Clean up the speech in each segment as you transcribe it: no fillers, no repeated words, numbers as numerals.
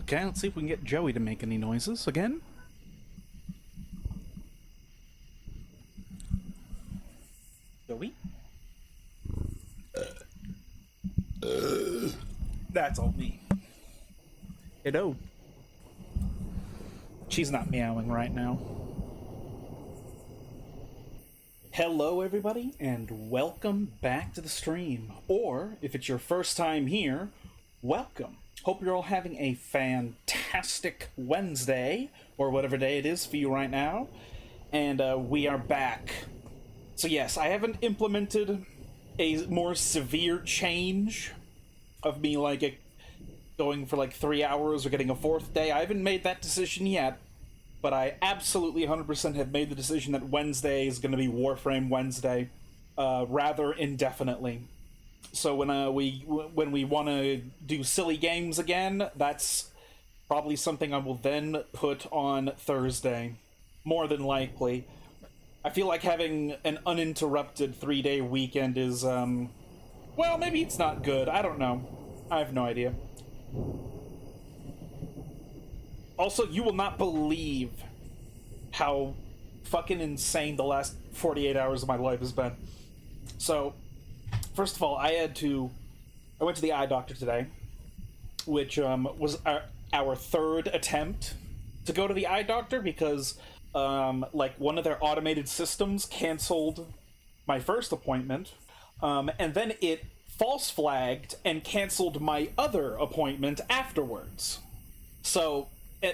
Okay, let's see if we can get Joey to make any noises again. Joey? That's all me. Hello. She's not meowing right now. Hello, everybody, and welcome back to the stream. Or, if it's your first time here, welcome. Hope you're all having a fantastic Wednesday, or whatever day it is for you right now. And we are back. So yes, I haven't implemented a more severe change of me, like, going for, like, 3 hours or getting a 4th day. I haven't made that decision yet, but I absolutely 100% have made the decision that Wednesday is going to be Warframe Wednesday, rather indefinitely. So when we want to do silly games again, that's probably something I will then put on Thursday, more than likely. I feel like having an uninterrupted 3-day weekend is, well, maybe it's not good. I don't know. I have no idea. Also, you will not believe how fucking insane the last 48 hours of my life has been. So, first of all, I went to the eye doctor today, which was our 3rd attempt to go to the eye doctor because like one of their automated systems canceled my first appointment, and then it false flagged and canceled my other appointment afterwards. So,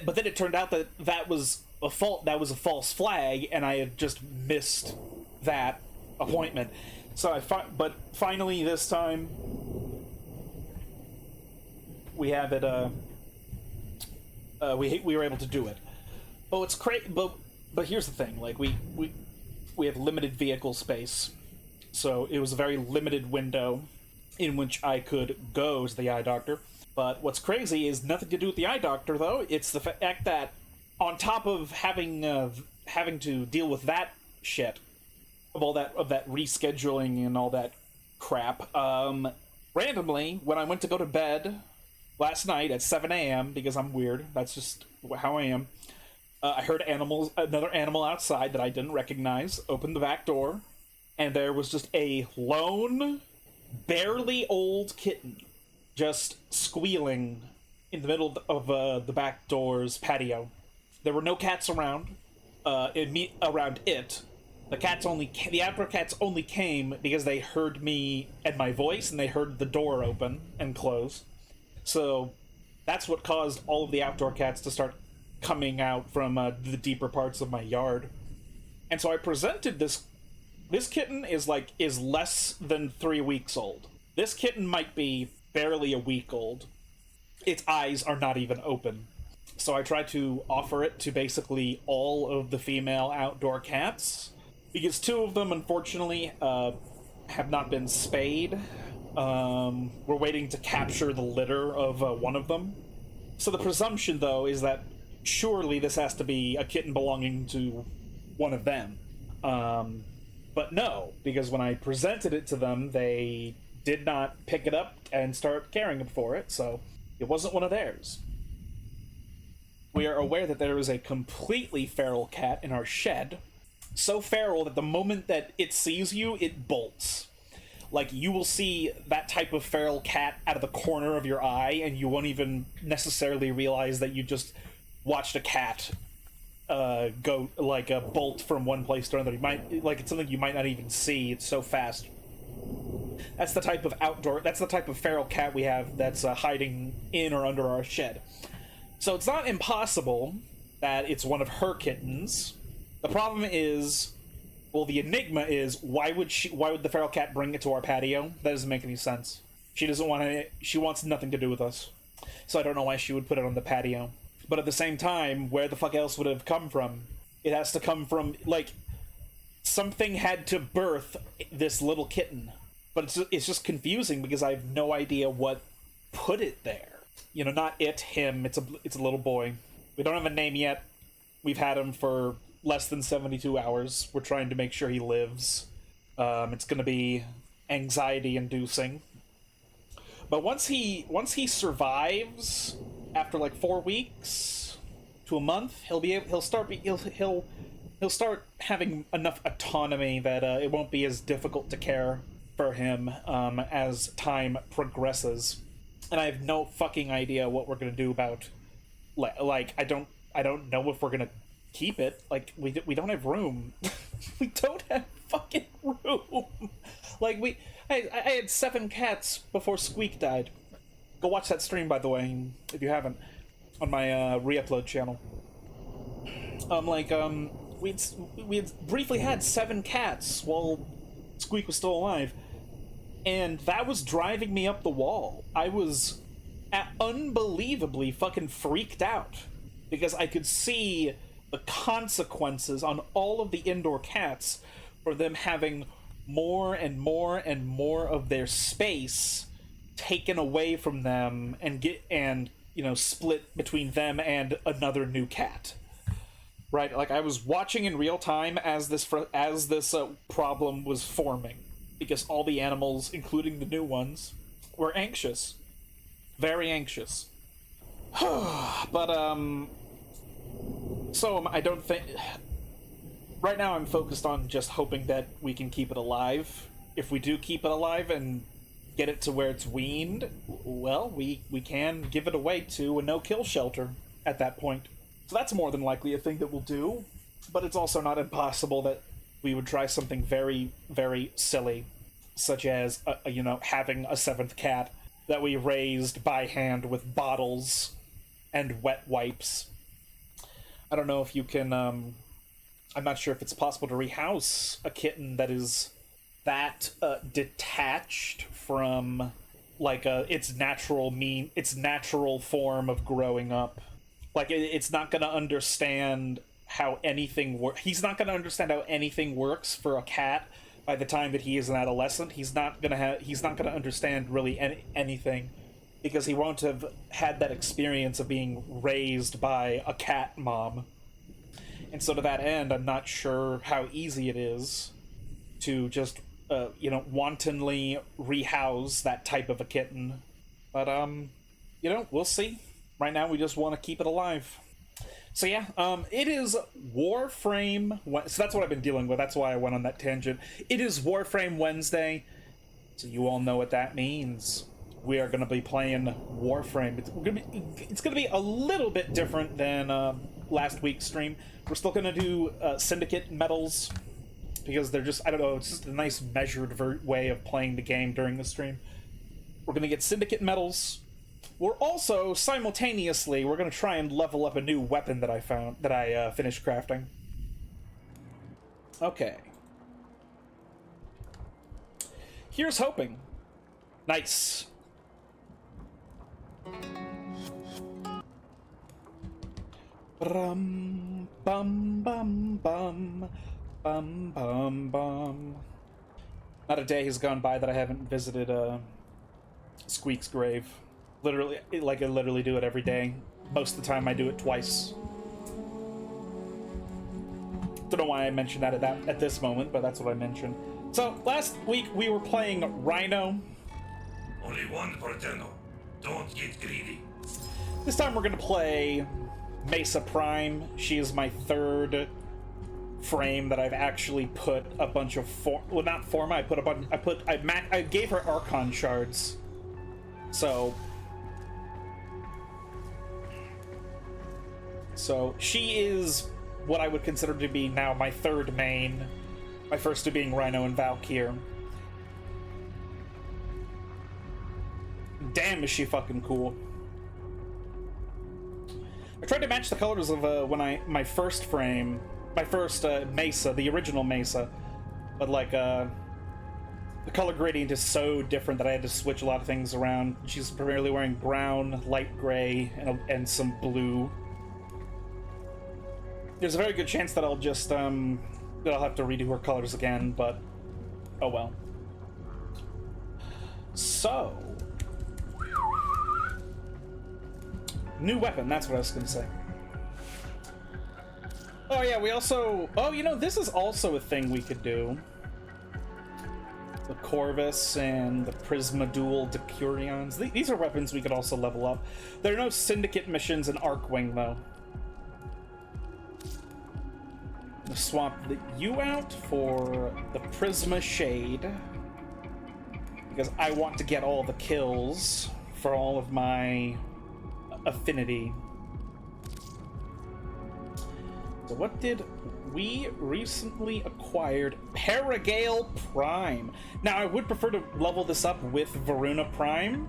but then it turned out that that was a false flag, and I had just missed that appointment. So but finally this time we have it. We were able to do it. But it's crazy. But here's the thing: like we have limited vehicle space, so it was a very limited window in which I could go to the eye doctor. But what's crazy is nothing to do with the eye doctor, though. It's the fact that on top of having to deal with that shit, of that rescheduling and all that crap, randomly when I went to go to bed last night at 7 a.m. because I'm weird. That's just how I am. I heard another animal outside that I didn't recognize, opened the back door, and there was just a lone, barely old kitten just squealing in the middle of the back door's patio. There were no cats around. Around it. The outdoor cats only came because they heard me and my voice, and they heard the door open and close. So that's what caused all of the outdoor cats to start coming out from the deeper parts of my yard. And so I presented this kitten is less than 3 weeks old. This kitten might be barely a week old. Its eyes are not even open. So I tried to offer it to basically all of the female outdoor cats, because 2 of them, unfortunately, have not been spayed. We're waiting to capture the litter of one of them. So the presumption, though, is that surely this has to be a kitten belonging to one of them. But no, because when I presented it to them, they did not pick it up and start caring for it, so it wasn't one of theirs. We are aware that there is a completely feral cat in our shed, so feral that the moment that it sees you, it bolts. Like, you will see that type of feral cat out of the corner of your eye, and you won't even necessarily realize that you just watched a cat go, like, a bolt from one place to another. It's something you might not even see. It's so fast. That's the type of feral cat we have that's hiding in or under our shed. So it's not impossible that it's one of her kittens. The problem is, well, the enigma is, why would the feral cat bring it to our patio? That doesn't make any sense. She wants nothing to do with us. So I don't know why she would put it on the patio. But at the same time, where the fuck else would it have come from? It has to come from, like, something had to birth this little kitten. But it's just confusing because I have no idea what put it there. You know, not it, him. It's a little boy. We don't have a name yet. We've had him for less than 72 hours. We're trying to make sure he lives. It's going to be anxiety-inducing. But once he survives, after like 4 weeks to a month, he'll start having enough autonomy that it won't be as difficult to care for him as time progresses. And I have no fucking idea what we're gonna do about like I don't know if we're gonna keep it. Like we don't have room. We don't have fucking room. Like I had 7 cats before Squeak died. Go watch that stream, by the way, if you haven't, on my re-upload channel. We had briefly had 7 cats while Squeak was still alive, and that was driving me up the wall. I was unbelievably fucking freaked out because I could see the consequences on all of the indoor cats for them having more and more and more of their space taken away from them and split between them and another new cat. Right, like I was watching in real time as this problem was forming, because all the animals, including the new ones, were anxious, very anxious. But so I don't think. Right now, I'm focused on just hoping that we can keep it alive. If we do keep it alive and get it to where it's weaned, well, we can give it away to a no-kill shelter at that point. So that's more than likely a thing that we'll do, but it's also not impossible that we would try something very, very silly, such as, having a 7th cat that we raised by hand with bottles and wet wipes. I don't know if you can, I'm not sure if it's possible to rehouse a kitten that is that detached from, like, its natural form of growing up. Like, it's not going to understand how anything works. He's not going to understand how anything works for a cat by the time that he is an adolescent. He's not going to understand really anything, because he won't have had that experience of being raised by a cat mom. And so to that end, I'm not sure how easy it is to just, wantonly rehouse that type of a kitten. But, we'll see. Right now, we just want to keep it alive. So yeah, it is Warframe. So that's what I've been dealing with. That's why I went on that tangent. It is Warframe Wednesday. So you all know what that means. We are going to be playing Warframe. It's going to be a little bit different than last week's stream. We're still going to do Syndicate medals, because they're just, I don't know, it's just a nice measured way of playing the game during the stream. We're going to get Syndicate medals. We're also, simultaneously, we're going to try and level up a new weapon that I finished crafting. Okay. Here's hoping. Nice. Bum, bum, bum, bum, bum, bum, bum. Not a day has gone by that I haven't visited Squeak's grave. Literally, I literally do it every day. Most of the time, I do it twice. Don't know why I mentioned that at this moment, but that's what I mentioned. So last week we were playing Rhino. Only one Porteno. Don't get greedy. This time we're gonna play Mesa Prime. She is my 3rd frame that I've actually put a bunch of not form. I gave her Archon shards. So she is what I would consider to be now my 3rd main. My first 2 being Rhino and Valkyr. Damn, is she fucking cool. I tried to match the colors of my first Mesa, the original Mesa, but the color gradient is so different that I had to switch a lot of things around. She's primarily wearing brown, light gray, and some blue. There's a very good chance that I'll just that I'll have to redo her colors again, but oh well. So, new weapon, that's what I was gonna say. Oh yeah, we also, this is also a thing we could do. the Corvus and the Prisma Dual Decurions. These are weapons we could also level up. There are no Syndicate missions in Arcwing, though. I'm gonna swap you out for the Prisma Shade, because I want to get all the kills for all of my affinity. So what did we recently acquired? Paragale Prime. Now, I would prefer to level this up with Voruna Prime,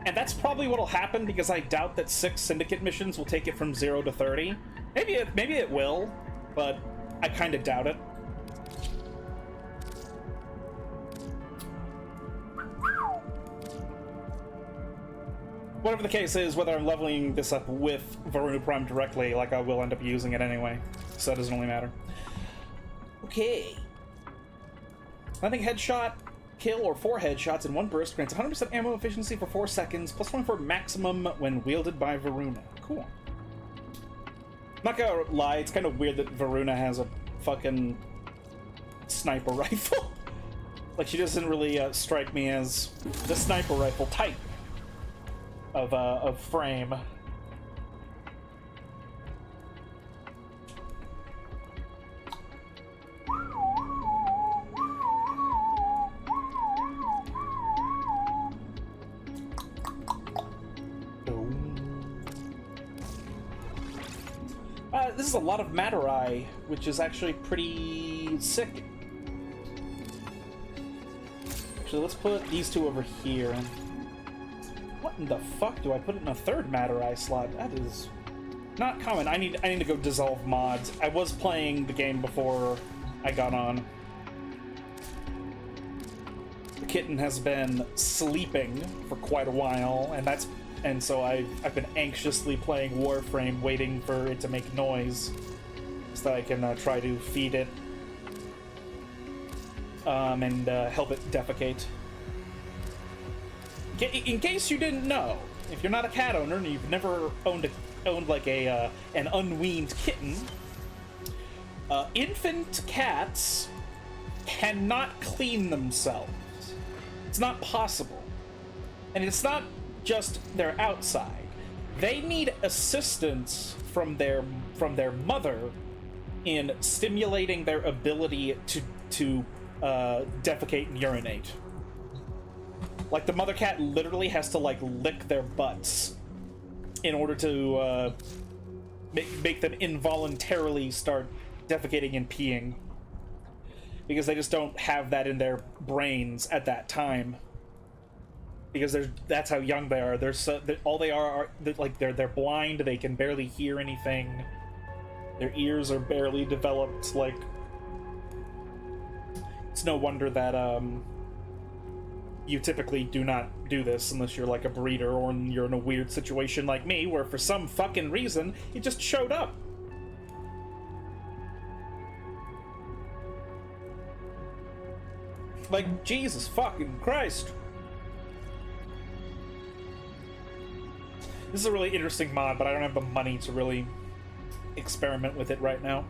and that's probably what'll happen, because I doubt that 6 Syndicate missions will take it from 0 to 30. Maybe it will, but I kind of doubt it. Whatever the case is, whether I'm leveling this up with Voruna Prime directly, like I will end up using it anyway, so that doesn't really matter. Okay. I think headshot, kill, or 4 headshots in one burst grants 100% ammo efficiency for 4 seconds, plus 1 for maximum when wielded by Voruna. Cool. Not gonna lie, it's kind of weird that Voruna has a fucking sniper rifle. Like, she doesn't really strike me as the sniper rifle type of frame. This is a lot of Materai, which is actually pretty sick. Actually, let's put these 2 over here. What in the fuck do I put in a 3rd Materai slot? That is not common. I need to go dissolve mods. I was playing the game before I got on. The kitten has been sleeping for quite a while, and so I've been anxiously playing Warframe, waiting for it to make noise so that I can try to feed it and help it defecate. In case you didn't know, if you're not a cat owner and you've never owned like an unweaned kitten, infant cats cannot clean themselves. It's not possible, and it's not just their outside. They need assistance from their mother in stimulating their ability to defecate and urinate. Like, the mother cat literally has to, like, lick their butts in order to make them involuntarily start defecating and peeing, because they just don't have that in their brains at that time, because that's how young they are. All they are like, they're blind. They can barely hear anything. Their ears are barely developed. Like, it's no wonder that you typically do not do this unless you're like a breeder, or you're in a weird situation like me, where for some fucking reason it just showed up. Like, Jesus fucking Christ. This is a really interesting mod, but I don't have the money to really experiment with it right now.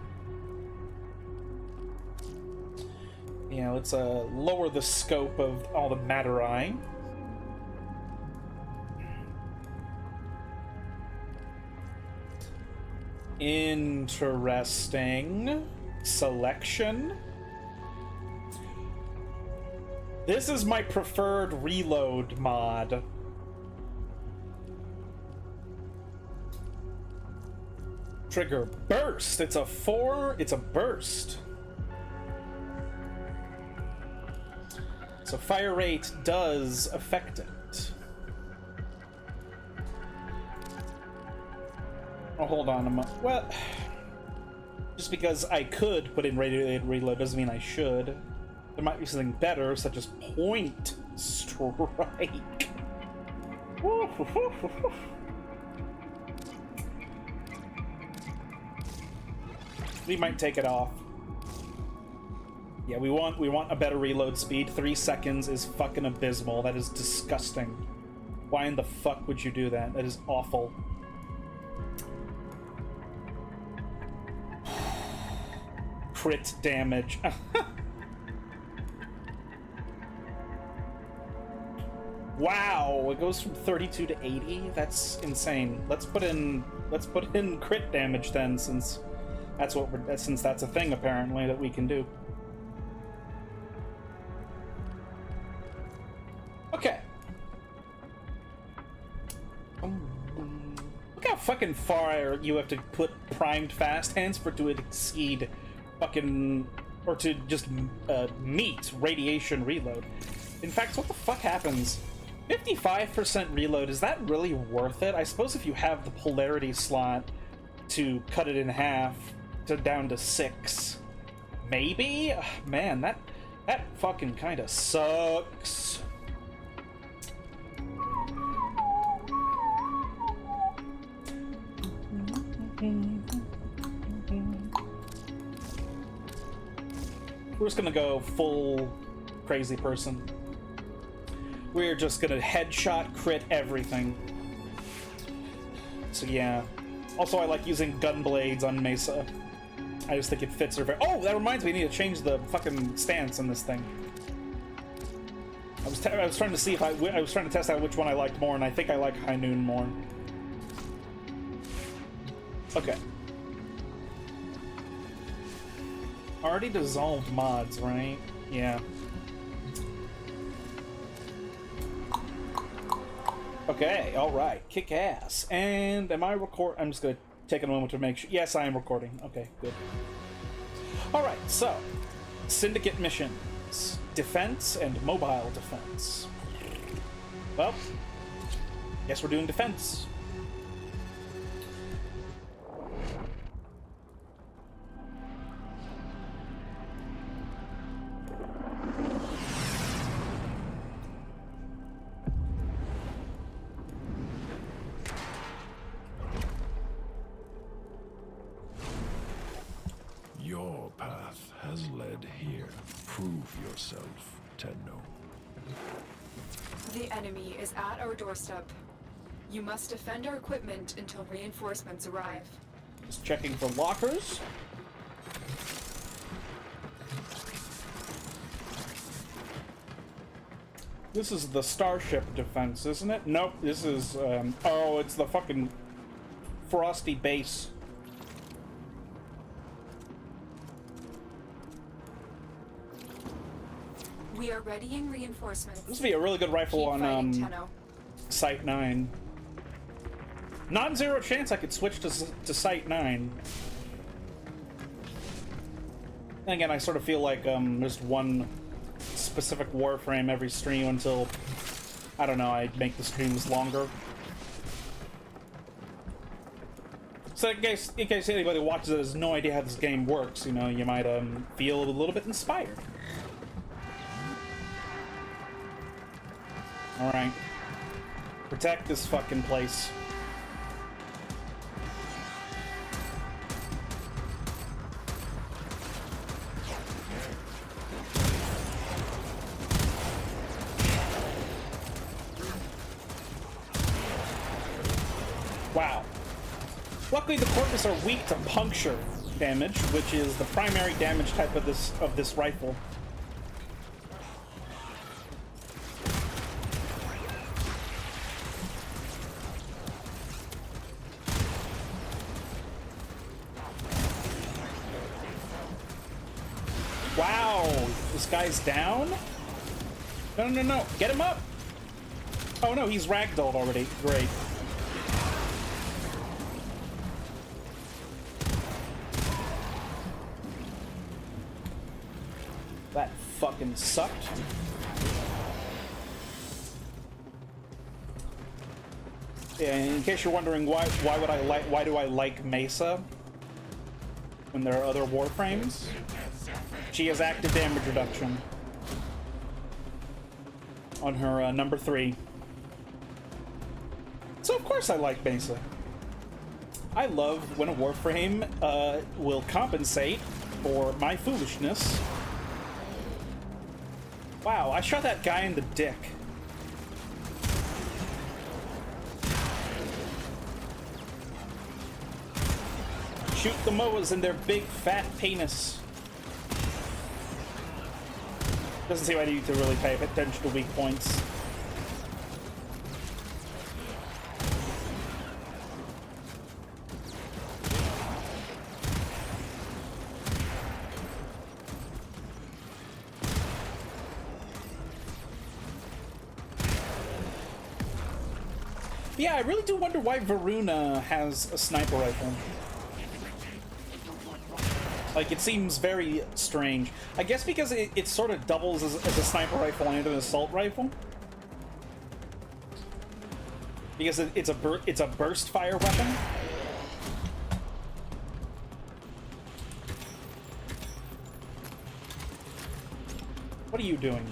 Yeah, let's lower the scope of all the Materai. Interesting selection. This is my preferred reload mod. Trigger burst. It's a burst. So fire rate does affect it. Oh, hold on a moment. Well, just because I could put in radiated reload doesn't mean I should. There might be something better, such as point strike. We might take it off. Yeah, we want a better reload speed. 3 seconds is fucking abysmal. That is disgusting. Why in the fuck would you do that? That is awful. Crit damage. Wow, it goes from 32 to 80. That's insane. Let's put in crit damage then, since that's a thing apparently that we can do. Okay. Look how fucking far you have to put primed fast hands for it to exceed fucking, or to just meet radiation reload. In fact, what the fuck happens? 55% reload, is that really worth it? I suppose if you have the polarity slot to cut it in half to down to 6, maybe? Ugh, man, that fucking kind of sucks. We're just gonna go full crazy person. We're just gonna headshot crit everything. So yeah. Also, I like using gun blades on Mesa. I just think it fits her very— oh, that reminds me, I need to change the fucking stance on this thing. I was trying to see if I was trying to test out which one I liked more, and I think I like High Noon more. Okay. Already dissolved mods, right? Yeah. Okay, alright. Kick ass. And am I I'm just gonna take a moment to make sure— yes, I am recording. Okay, good. Alright, so Syndicate missions. Defense and mobile defense. Well, guess we're doing defense. Your path has led here. Prove yourself, Tenno. The enemy is at our doorstep. You must defend our equipment until reinforcements arrive. Just checking for lockers. This is the starship defense, isn't it? Nope, this is, oh, it's the fucking frosty base. We are readying reinforcements. This would be a really good rifle Keep on, fighting, Tenno. Site 9. Non-zero chance I could switch to Site 9. And again, I sort of feel like, there's one specific Warframe every stream until, I don't know, I make the streams longer. So in case anybody watches it has no idea how this game works, you know, you might feel a little bit inspired. Alright. Protect this fucking place. Wow. Luckily the Corpus are weak to puncture damage, which is the primary damage type of this rifle. Wow, this guy's down? No, no, no, get him up! Oh no, he's ragdolled already. Great. That fucking sucked. Yeah, in case you're wondering why do I like Mesa when there are other Warframes? She has active damage reduction on her number 3. So of course I like Mesa. I love when a Warframe will compensate for my foolishness. Wow, I shot that guy in the dick. Shoot the Moas in their big fat penis. Doesn't seem I need to really pay attention to weak points. Yeah, I really do wonder why Voruna has a sniper rifle. Like, it seems very strange. I guess because it sort of doubles as a sniper rifle and an assault rifle. Because it's a burst fire weapon. What are you doing?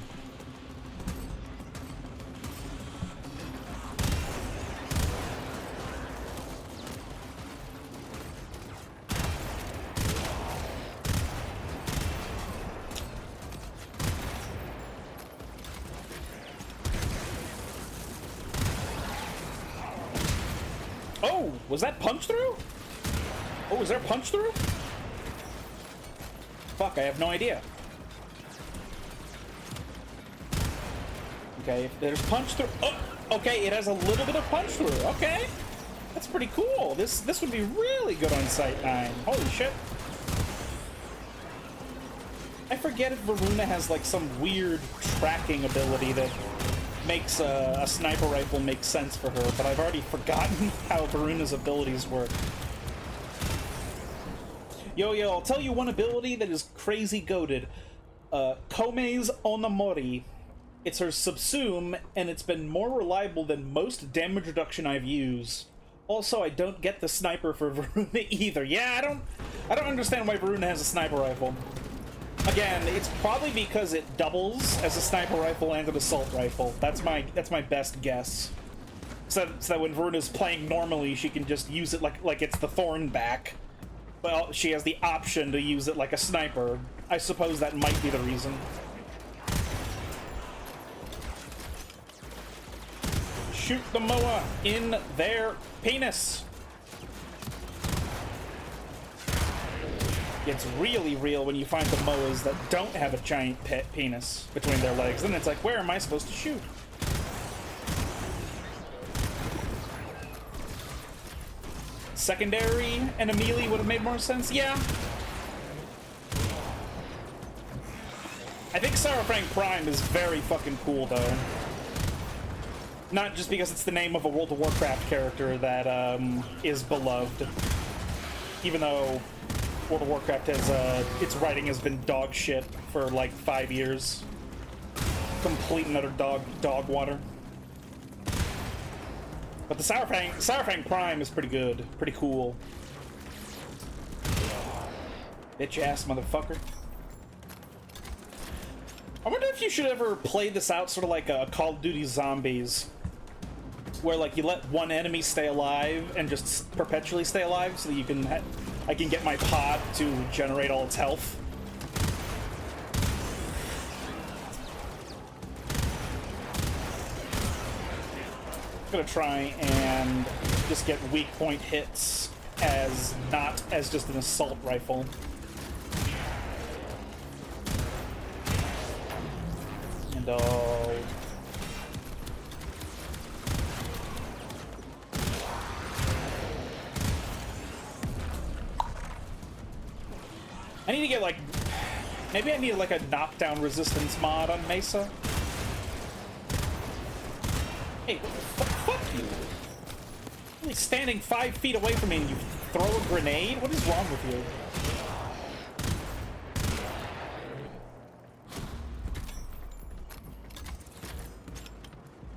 Oh, was that punch through? Oh, was there punch through? Fuck, I have no idea. Okay, if there's punch through. Oh, okay, it has a little bit of punch through. Okay, that's pretty cool. This would be really good on Sight 9. Holy shit. I forget if Voruna has like some weird tracking ability that makes a sniper rifle make sense for her, but I've already forgotten how Varuna's abilities work. Yo, I'll tell you one ability that is crazy goated. Kome's Onamori. It's her subsume, and it's been more reliable than most damage reduction I've used. Also, I don't get the sniper for Voruna either. Yeah, I don't understand why Voruna has a sniper rifle. Again, it's probably because it doubles as a sniper rifle and an assault rifle. That's my best guess. So that when Varuna's playing normally, she can just use it like it's the Thornback. Well, she has the option to use it like a sniper. I suppose that might be the reason. Shoot the Moa in their penis. It's really real when you find the Moas that don't have a giant penis between their legs. Then it's like, where am I supposed to shoot? Secondary and a melee would have made more sense. Yeah. I think WARFRAME Prime is very fucking cool, though. Not just because it's the name of a World of Warcraft character that is beloved. Even though World of Warcraft has, its writing has been dog shit for like 5 years. Complete and utter dog water. But the WARFRAME Prime is pretty good. Pretty cool. Bitch ass motherfucker. I wonder if you should ever play this out sort of like a Call of Duty Zombies. Where like you let one enemy stay alive and just perpetually stay alive so that you can I can get my pod to generate all its health. I'm gonna try and just get weak point hits as not as just an assault rifle. And I need to get, like, maybe I need, like, a knockdown resistance mod on Mesa. Hey, fuck you. You're like standing 5 feet away from me and you throw a grenade? What is wrong with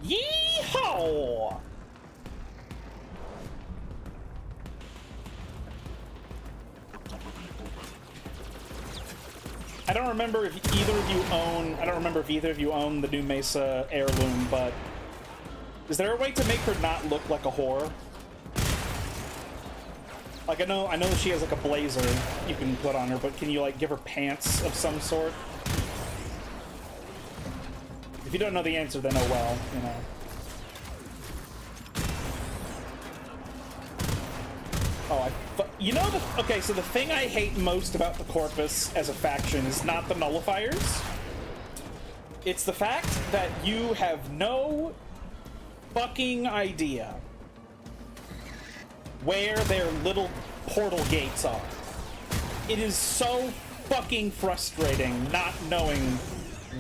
you? Yeehaw! I don't remember if either of you own the new Mesa heirloom, but is there a way to make her not look like a whore? Like I know that she has like a blazer you can put on her, but can you like give her pants of some sort? If you don't know the answer, then oh well, you know. Oh, you know okay, so the thing I hate most about the Corpus as a faction is not the nullifiers. It's the fact that you have no fucking idea where their little portal gates are. It is so fucking frustrating not knowing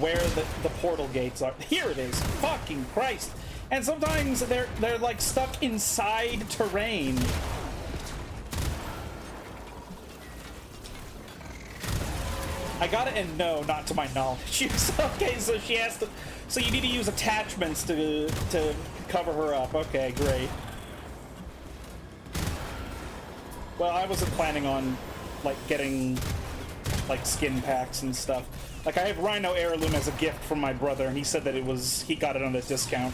where the portal gates are. Here it is. Fucking Christ. And sometimes they're like stuck inside terrain. I got it, and no, not to my knowledge. Okay, so she has to. So you need to use attachments to cover her up. Okay, great. Well, I wasn't planning on like getting like skin packs and stuff. Like, I have Rhino Heirloom as a gift from my brother, and he said that he got it on a discount.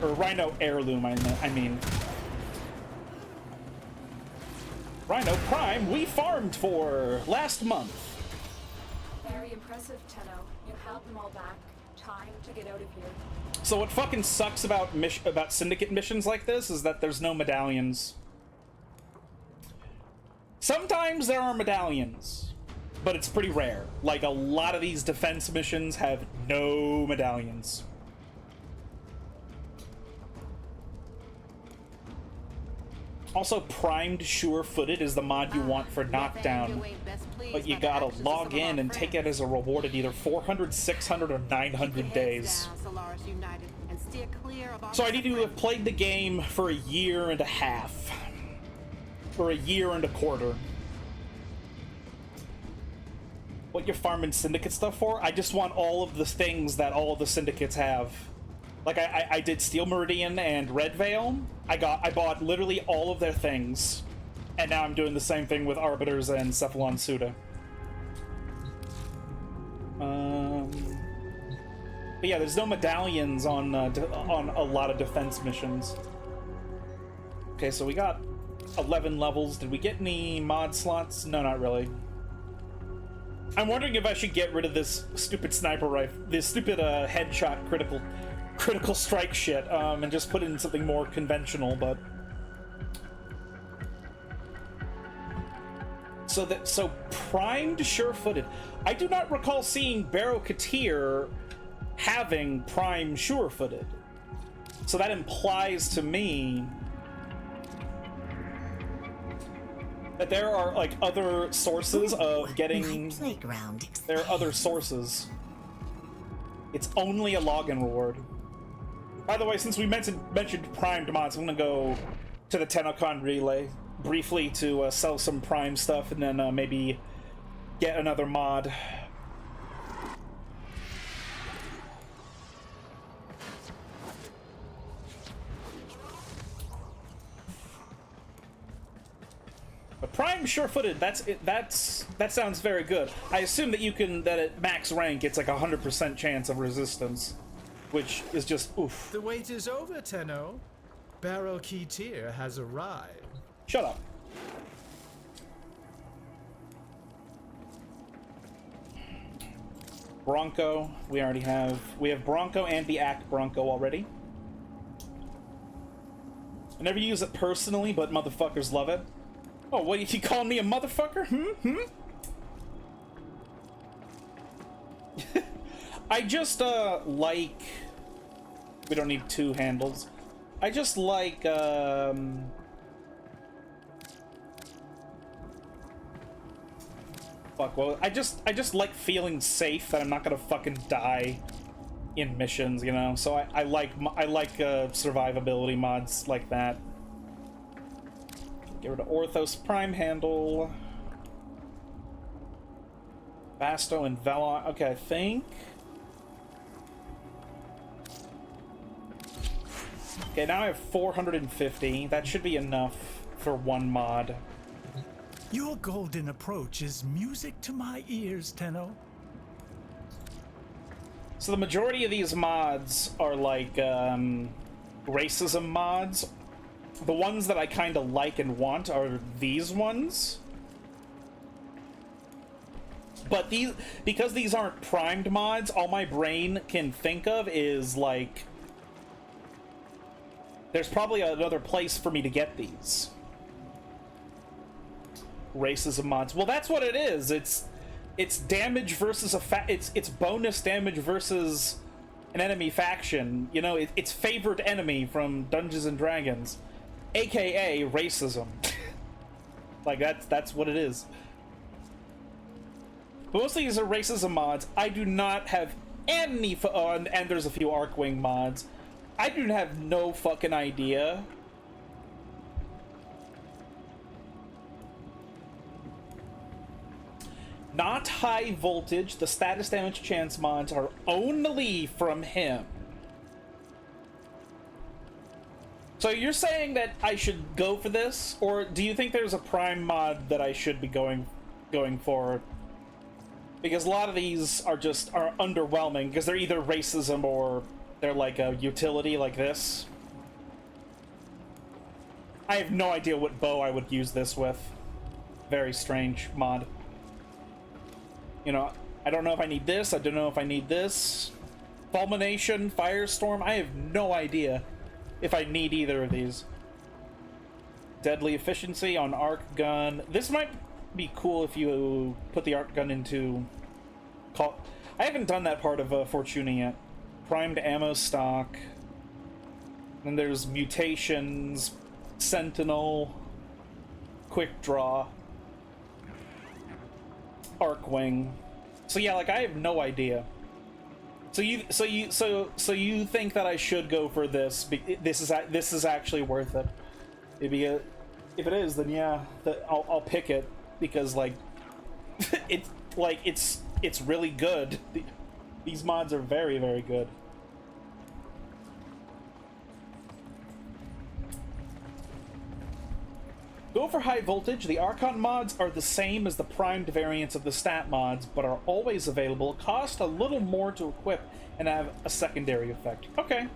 Or Rhino Heirloom, I mean. Rhino Prime, we farmed for last month. Very impressive, Tenno. You held them all back. Time to get out of here. So what fucking sucks about Syndicate missions like this is that there's no medallions. Sometimes there are medallions, but it's pretty rare. Like, a lot of these defense missions have no medallions. Also, primed sure-footed is the mod you want for knockdown, but you gotta log in and take it as a reward at either 400, 600, or 900 days. So I need to have played the game for a year and a half. For a year and a quarter. What you're farming Syndicate stuff for? I just want all of the things that all of the Syndicates have. Like, I did Steel Meridian and Red Veil. I bought literally all of their things. And now I'm doing the same thing with Arbiters and Cephalon Suda. But yeah, there's no medallions on a lot of defense missions. Okay, so we got 11 levels. Did we get any mod slots? No, not really. I'm wondering if I should get rid of this stupid sniper rifle, this stupid headshot critical strike shit, and just put in something more conventional, but... So primed sure-footed. I do not recall seeing Baro Ki'Teer having prime sure-footed. So that implies to me that there are like other sources of getting. There are other sources. It's only a login reward. By the way, since we mentioned primed mods, I'm gonna go to the TennoCon relay briefly to sell some prime stuff, and then maybe get another mod. But prime sure-footed, that sounds very good. I assume that that at max rank it's like 100% chance of resistance, which is just oof. The wait is over, Tenno. Baro Ki'Teer has arrived. Shut up. Bronco, we have Bronco and the Act Bronco already. I never use it personally, but motherfuckers love it. Oh, what, you calling me a motherfucker? I just, like... We don't need two handles. I just like, Fuck, well, I just like feeling safe that I'm not gonna fucking die in missions, you know? So I like survivability mods like that. Get rid of Orthos Prime handle. Basto and Velon. Okay, I think. Okay, now I have 450. That should be enough for one mod. Your golden approach is music to my ears, Tenno. So the majority of these mods are like racism mods. The ones that I kind of like and want are these ones. But because these aren't primed mods, all my brain can think of is like... There's probably another place for me to get these. Racism mods. Well, that's what it is. It's damage versus it's bonus damage versus an enemy faction. You know, it's favored enemy from Dungeons and Dragons. AKA racism. Like, that's what it is. But most of these are racism mods. I do not have any... and there's a few Arcwing mods. I do have no fucking idea. Not high voltage. The status damage chance mods are only from him. So you're saying that I should go for this, or do you think there's a Prime mod that I should be going for? Because a lot of these are underwhelming because they're either racism or they're like a utility like this. I have no idea what bow I would use this with. Very strange mod. You know, I don't know if I need this. I don't know if I need this. Fulmination, Firestorm. I have no idea if I need either of these. Deadly efficiency on arc gun. This might be cool if you put the arc gun into... I haven't done that part of Fortuna yet. Primed ammo stock. Then there's mutations, Sentinel, quick draw, Arcwing. So yeah, like I have no idea. So you think that I should go for this? This is actually worth it. Maybe if it is, then yeah, I'll pick it because like it's really good. These mods are very, very good. Go for high voltage. The Archon mods are the same as the primed variants of the stat mods, but are always available, cost a little more to equip, and have a secondary effect. Okay.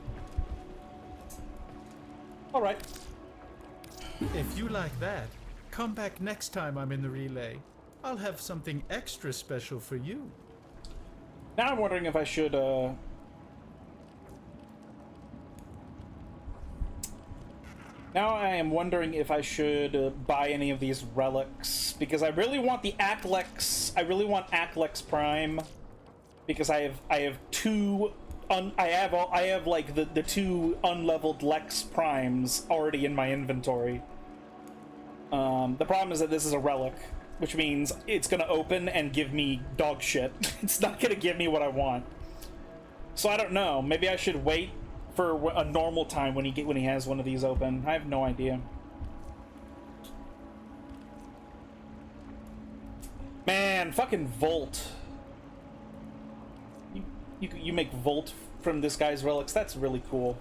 Alright. If you like that, come back next time I'm in the relay. I'll have something extra special for you. Now I'm wondering if I should, Now I am wondering if I should buy any of these relics, because I really want the Aklex. I really want Aklex Prime, because I have two. I have like the two unleveled Lex Primes already in my inventory. The problem is that this is a relic, which means it's gonna open and give me dog shit. It's not gonna give me what I want. So I don't know. Maybe I should wait for a normal time when he has one of these open. I have no idea. Man, fucking Volt. You make Volt from this guy's relics. That's really cool.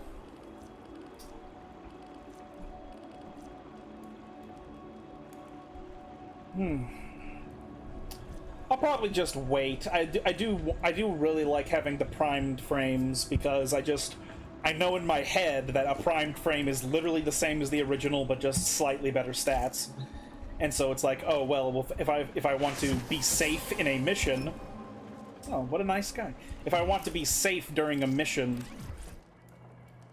I'll probably just wait. I do really like having the primed frames because I know in my head that a primed frame is literally the same as the original, but just slightly better stats. And so it's like, oh well, if I want to be safe in a mission, oh what a nice guy. If I want to be safe during a mission,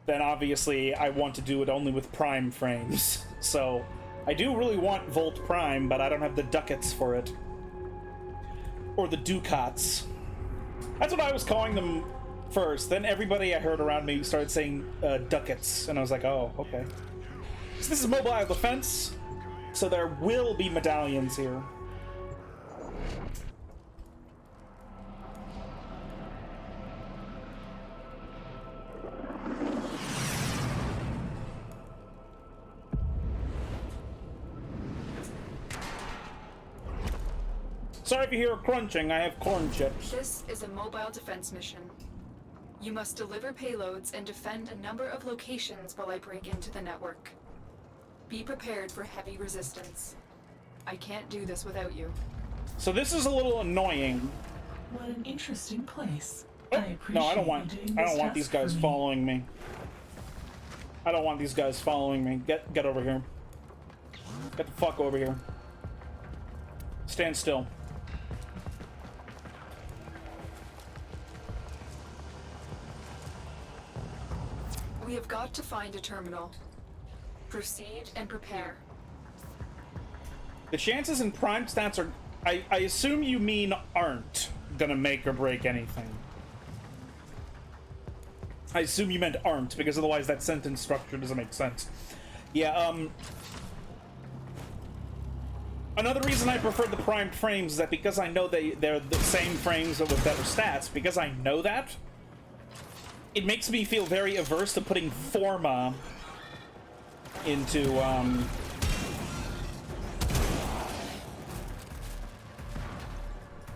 then obviously I want to do it only with prime frames. So I do really want Volt Prime, but I don't have the ducats for it, or the ducats. That's what I was calling them first. Then everybody I heard around me started saying ducats, and I was like, oh, okay. So this is mobile defense, so there will be medallions here. Sorry if you hear crunching, I have corn chips. This is a mobile defense mission. You must deliver payloads and defend a number of locations while I break into the network. Be prepared for heavy resistance. I can't do this without you. So this is a little annoying. What an interesting place. Oh, I appreciate no, I don't want these guys following me. I don't want these guys following me. Get over here. Get the fuck over here. Stand still. We have got to find a terminal. Proceed and prepare. The chances in prime stats are... I assume you mean aren't gonna make or break anything. I assume you meant aren't, because otherwise that sentence structure doesn't make sense. Yeah, Another reason I prefer the primed frames is that because I know they're the same frames but with better stats, because I know that, it makes me feel very averse to putting Forma into,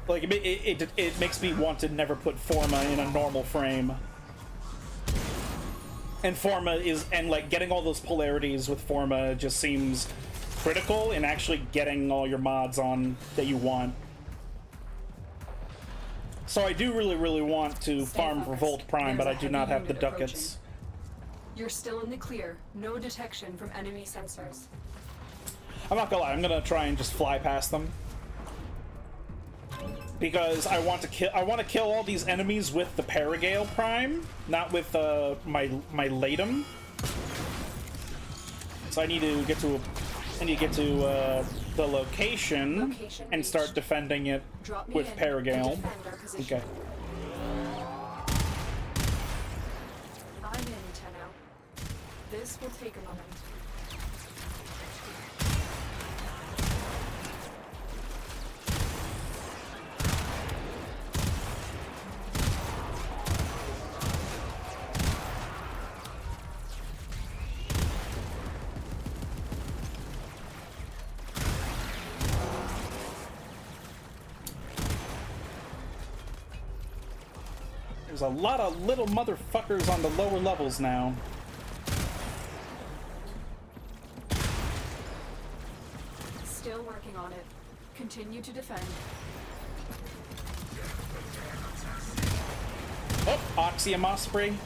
like, it makes me want to never put Forma in a normal frame. And Forma is, and like, getting all those polarities with Forma just seems critical in actually getting all your mods on that you want. So I do really want to farm Revolt Prime, but I do not have the ducats. You're still in the clear. No detection from enemy sensors. I'm not gonna lie, I'm gonna try and just fly past them. Because I want to kill all these enemies with the Paragale Prime, not with my Latum. So I need to get to the location and start defending it with Paragale. Okay. I'm in, Tenno. This will take a moment. There's a lot of little motherfuckers on the lower levels now. Still working on it. Continue to defend. Oh, Oxium Osprey.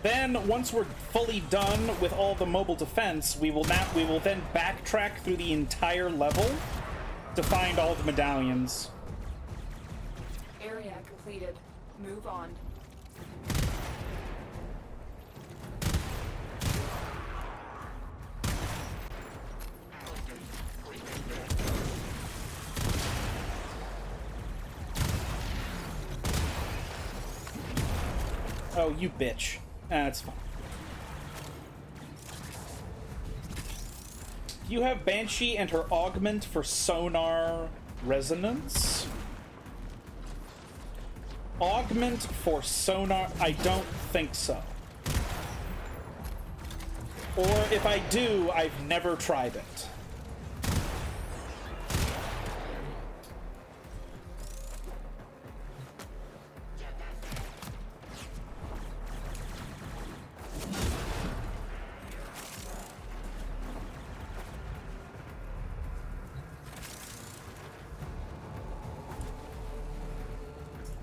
Then, once we're fully done with all the mobile defense, we will then backtrack through the entire level to find all the medallions. Area completed. Move on. Oh, you bitch. That's fine. You have Banshee and her augment for sonar resonance? Augment for sonar? I don't think so. Or if I do, I've never tried it.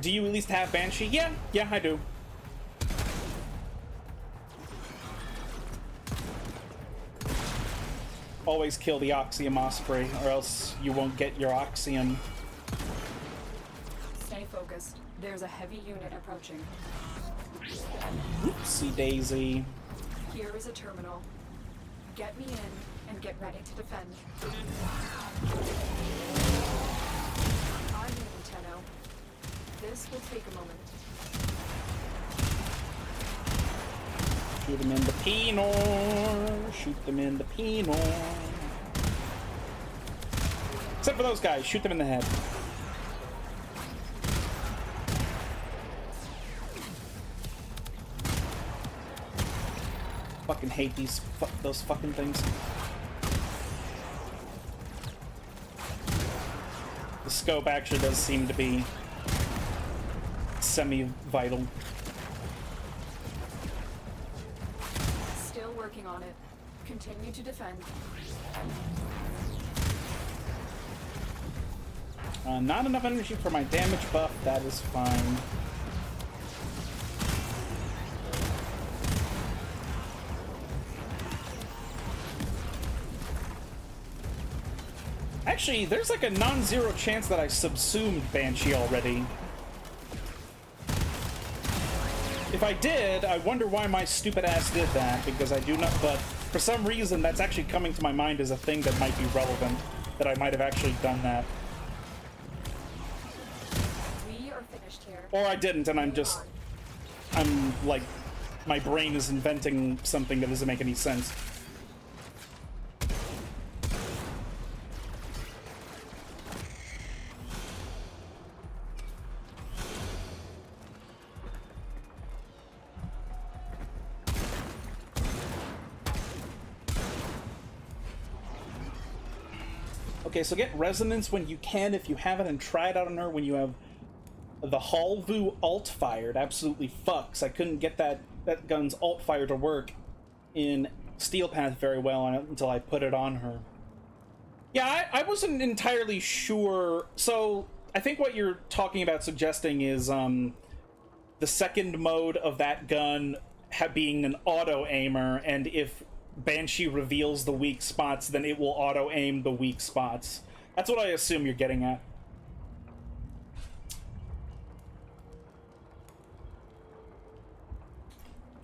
Do you at least have Banshee? Yeah, I do. Always kill the Oxium Osprey, or else you won't get your Oxium. Stay focused. There's a heavy unit approaching. Oopsie daisy. Here is a terminal. Get me in and get ready to defend. I'm in, Tenno. This will take a moment. Shoot them in the penor. Shoot them in the penor. Except for those guys, shoot them in the head. Fucking hate those fucking things. The scope actually does seem to be semi-vital. Still working on it. Continue to defend. Not enough energy for my damage buff, that is fine. Actually, there's like a non-zero chance that I subsumed Banshee already. If I did, I wonder why my stupid ass did that, because I do not, but For some reason, that's actually coming to my mind as a thing that might be relevant, that I might have actually done that. We are finished here. Or I didn't, and I'm like, my brain is inventing something that doesn't make any sense. Okay, so get resonance when you can, if you haven't, and try it out on her when you have the Halvu alt fired. Absolutely fucks. I couldn't get that gun's alt fire to work in Steel Path very well until I put it on her. Yeah, I wasn't entirely sure. So I think what you're talking about suggesting is the second mode of that gun being an auto aimer, and if Banshee reveals the weak spots, then it will auto-aim the weak spots. That's what I assume you're getting at.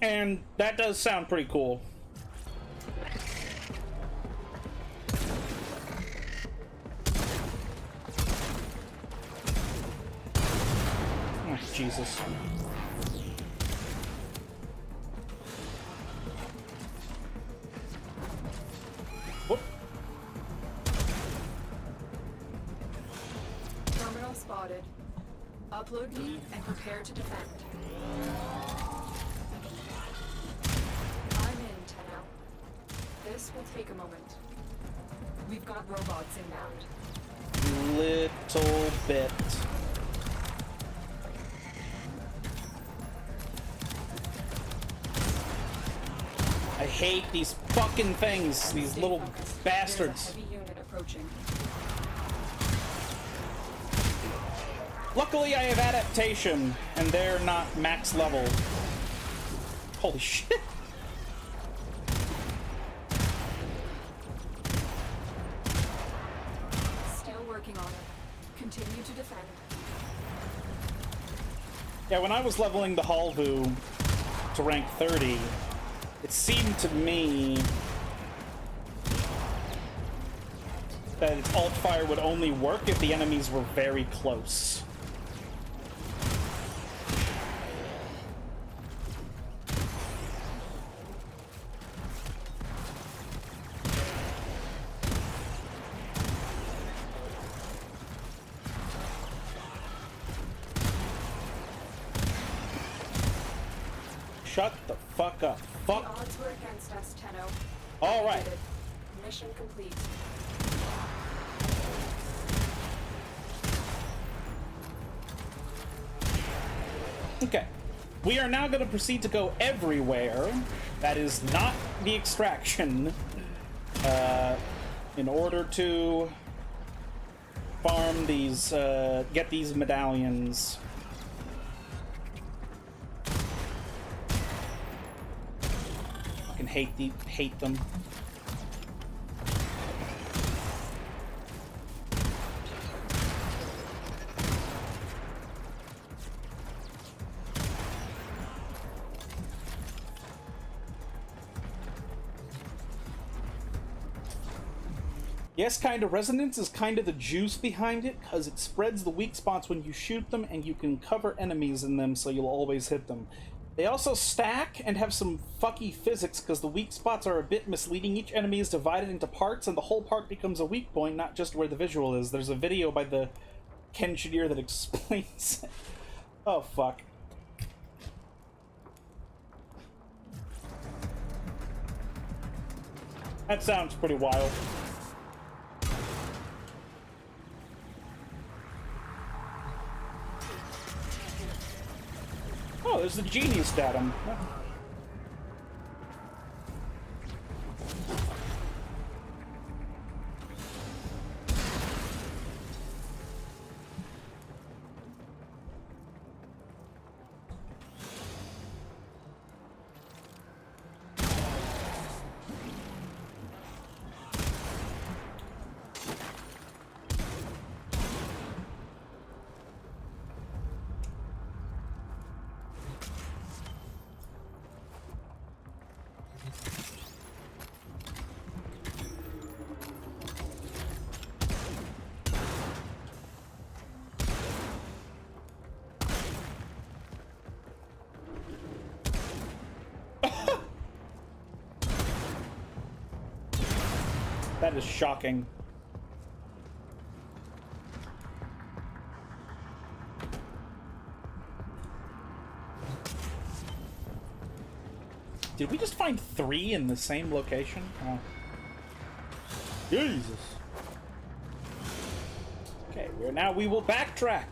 And that does sound pretty cool. Oh, Jesus. Whoop. Terminal spotted. Upload me and prepare to defend. I'm in, Tenno. This will take a moment. We've got robots inbound. Little bit. I hate these fucking things, these Stay little focused. bastards. There's a heavy unit approaching. Luckily, I have adaptation, and they're not max level. Holy shit. Still working on it. Continue to defend. Yeah, when I was leveling the Halvu to rank 30, it seemed to me that its alt fire would only work if the enemies were very close. Shut the fuck up. Fuck. The odds were against us, Tenno. All right. Did it. Mission complete. Okay. We are now going to proceed to go everywhere. That is not the extraction. In order to farm these, get these medallions. Fucking hate them. Yes, kind of. Resonance is kind of the juice behind it, because it spreads the weak spots when you shoot them, and you can cover enemies in them so you'll always hit them. They also stack and have some fucky physics, because the weak spots are a bit misleading. Each enemy is divided into parts, and the whole part becomes a weak point, not just where the visual is. There's a video by the Kenchineer that explains it. Oh, fuck. That sounds pretty wild. Oh, there's the genius datum. That is shocking. Did we just find 3 in the same location? Oh. Jesus. Okay, we will backtrack.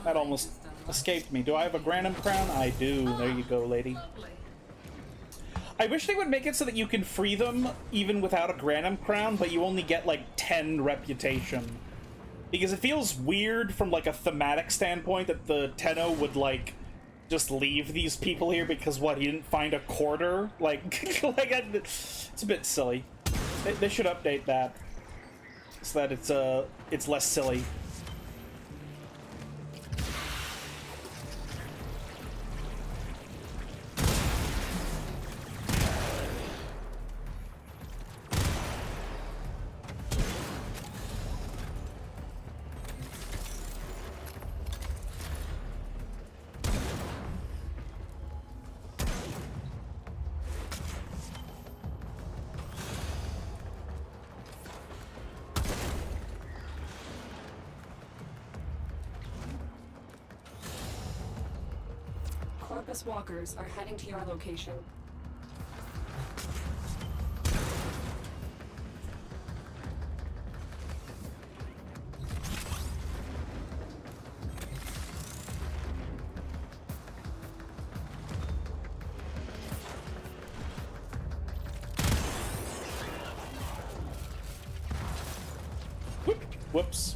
That almost escaped me. Do I have a Granum Crown? I do. There you go, lady. I wish they would make it so that you can free them even without a Granum Crown, but you only get like 10 reputation. Because it feels weird from like a thematic standpoint that the Tenno would like just leave these people here because what, he didn't find a quarter? Like, it's a bit silly. They should update that so that it's less silly. Walkers are heading to your location. Whoops.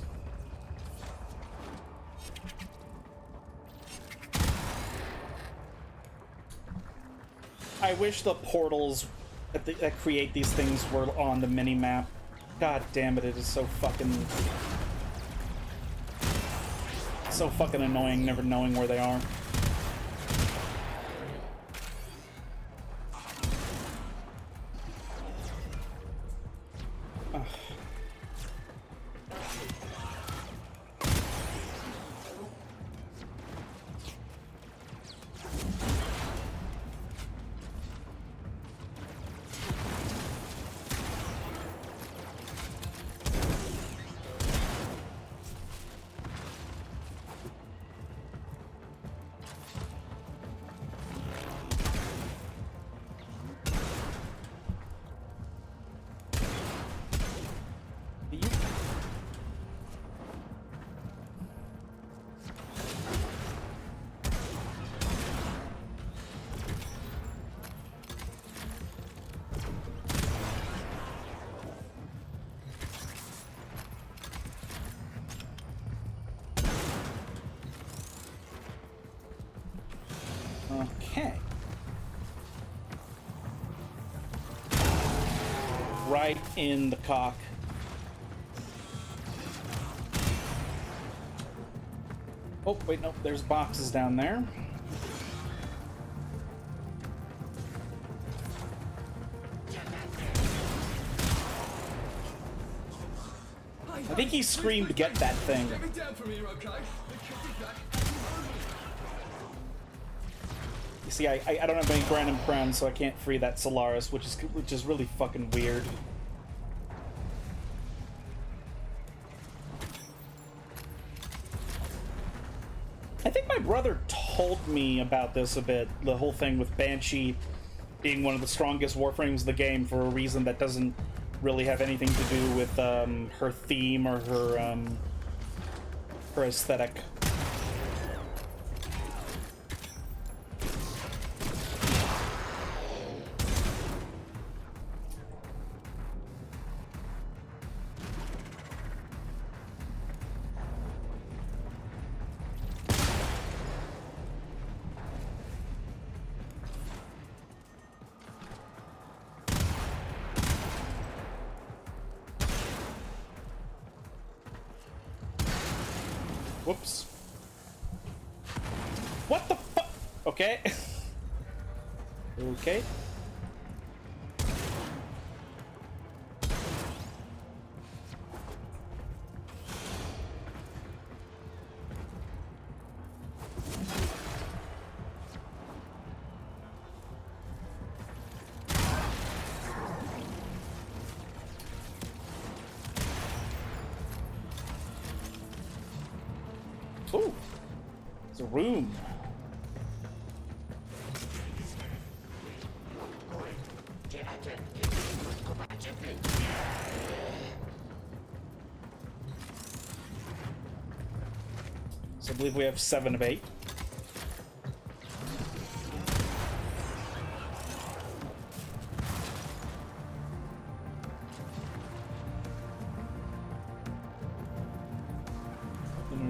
I wish the portals that create these things were on the mini-map. God damn it, it is so fucking annoying never knowing where they are. Ugh. Okay. Right in the cock. Oh, wait, no, there's boxes down there. I think he screamed, "Get that thing." You see, I don't have any Granum Crowns, so I can't free that Solaris, which is really fucking weird. I think my brother told me about this a bit, the whole thing with Banshee being one of the strongest Warframes of the game for a reason that doesn't really have anything to do with her theme or her aesthetic. Whoops. What the fuck? Okay. Okay. Ooh, it's a room. So I believe we have 7 of 8.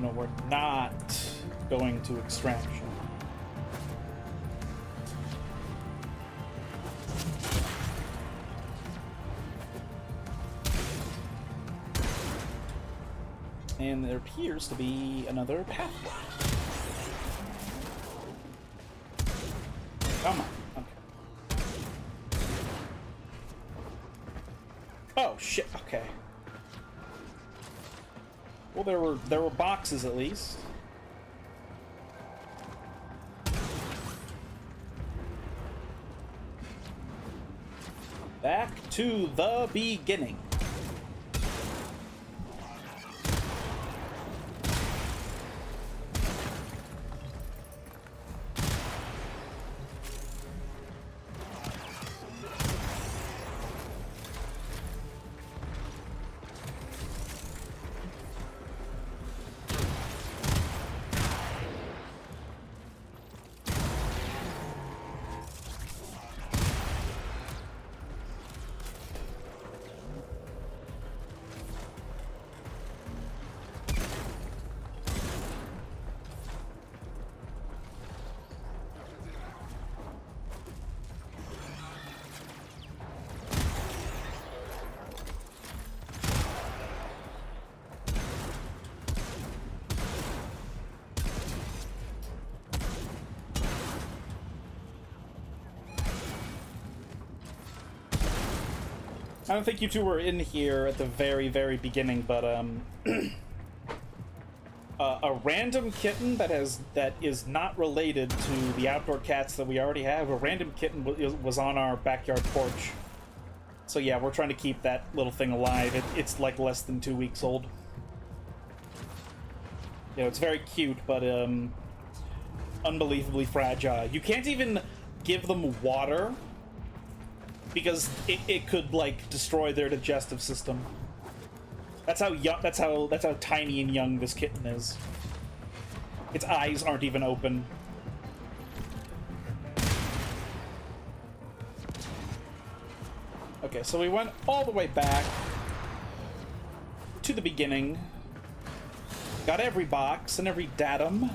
No, we're not going to extraction. And there appears to be another pathway. Come on. Okay. Oh shit. Okay. Well, there were boxes at least. Back to the beginning. I don't think you two were in here at the very, very beginning, but a random kitten that is not related to the outdoor cats that we already have. A random kitten was on our backyard porch. So yeah, we're trying to keep that little thing alive. It's like less than 2 weeks old. You know, it's very cute, but unbelievably fragile. You can't even give them water, because it could like destroy their digestive system. That's how young. That's how tiny and young this kitten is. Its eyes aren't even open. Okay, so we went all the way back to the beginning. Got every box and every datum.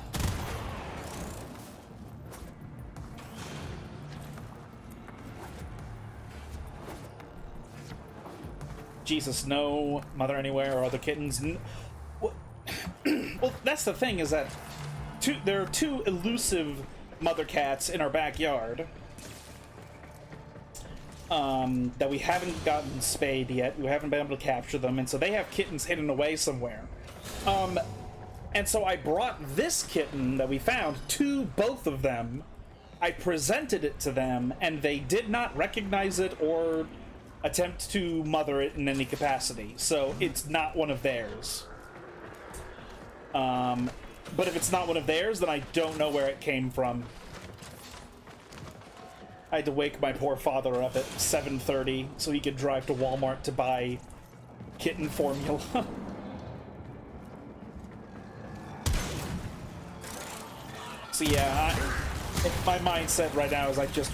Jesus, no Mother Anywhere or other kittens. Well, that's the thing, is that there are 2 elusive mother cats in our backyard that we haven't gotten spayed yet. We haven't been able to capture them, and so they have kittens hidden away somewhere. And so I brought this kitten that we found to both of them. I presented it to them, and they did not recognize it or attempt to mother it in any capacity, so it's not one of theirs. But if it's not one of theirs, then I don't know where it came from. I had to wake my poor father up at 7:30 so he could drive to Walmart to buy kitten formula. So yeah, my mindset right now is I just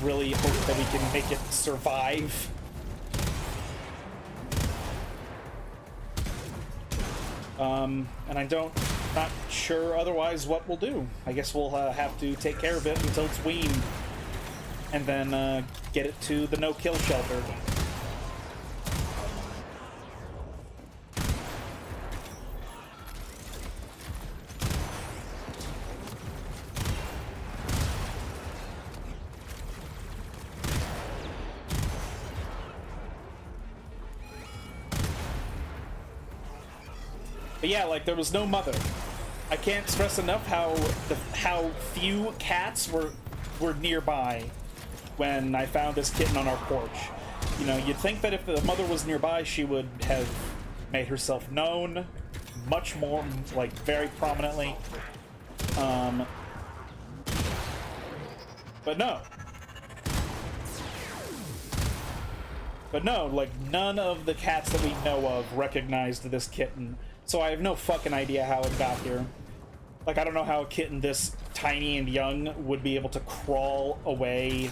really hope that we can make it survive. And not sure otherwise what we'll do. I guess we'll have to take care of it until it's weaned, and then get it to the no-kill shelter. But yeah, like, there was no mother. I can't stress enough how few cats were nearby when I found this kitten on our porch. You know, you'd think that if the mother was nearby, she would have made herself known much more, like, very prominently. But no. But no, like, none of the cats that we know of recognized this kitten. So I have no fucking idea how it got here. Like, I don't know how a kitten this tiny and young would be able to crawl away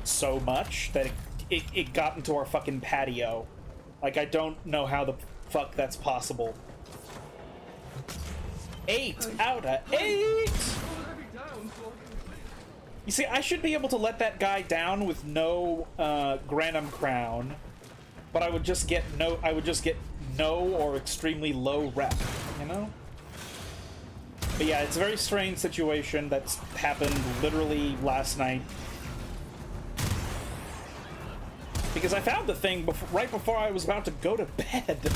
so much that it got into our fucking patio. Like, I don't know how the fuck that's possible. 8 out of 8! You see, I should be able to let that guy down with no Granum Crown, but I would just get no or extremely low rep, you know? But yeah, it's a very strange situation that's happened literally last night. Because I found the thing right before I was about to go to bed.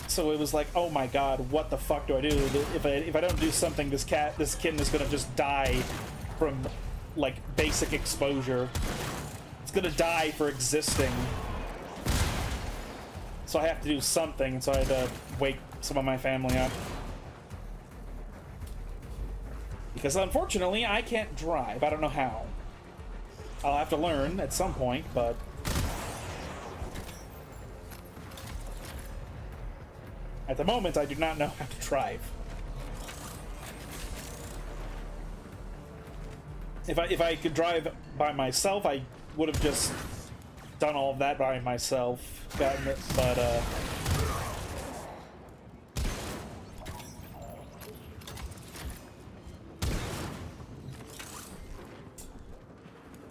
So it was like, oh my god, what the fuck do I do? If I don't do something, this kitten is gonna just die from, like, basic exposure. It's gonna die for existing. So I have to do something, so I had to wake some of my family up. Because unfortunately, I can't drive. I don't know how. I'll have to learn at some point, but... at the moment, I do not know how to drive. If I could drive by myself, I would have just done all of that by myself. Gotten it, but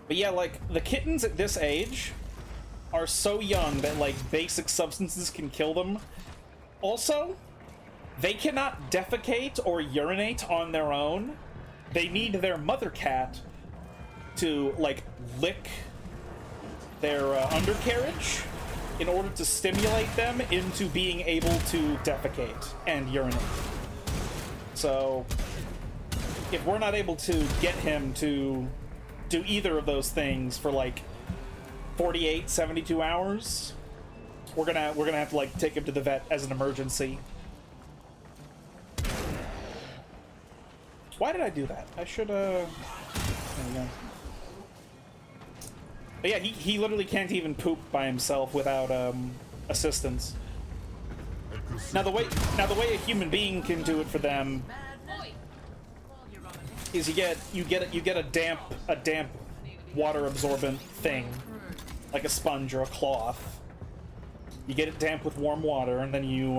yeah, like, the kittens at this age are so young that, like, basic substances can kill them. Also, they cannot defecate or urinate on their own. They need their mother cat to, like, lick their undercarriage in order to stimulate them into being able to defecate and urinate. So, if we're not able to get him to do either of those things for, like, 48, 72 hours... We're gonna have to, like, take him to the vet as an emergency. Why did I do that? I should, there we go. But yeah, he literally can't even poop by himself without, assistance. Now the way a human being can do it for them is you get a damp water absorbent thing, like a sponge or a cloth. You get it damp with warm water, and then you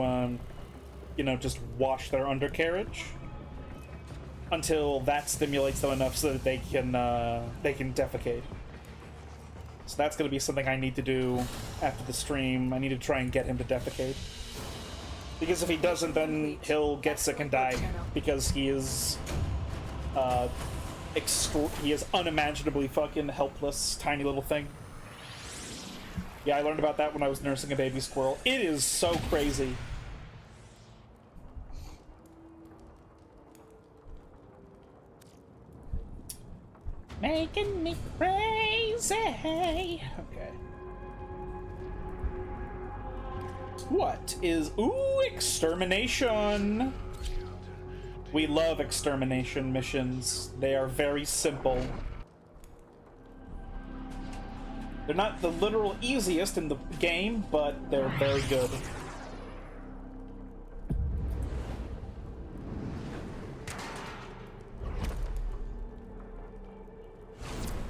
know, just wash their undercarriage until that stimulates them enough so that they can defecate. So that's going to be something I need to do after the stream. I need to try and get him to defecate. Because if he doesn't, then he'll get sick and die, because he is unimaginably fucking helpless, tiny little thing. Yeah, I learned about that when I was nursing a baby squirrel. It is so crazy. Making me crazy. Okay. What is... Ooh, extermination. We love extermination missions. They are very simple. They're not the literal easiest in the game, but they're very good.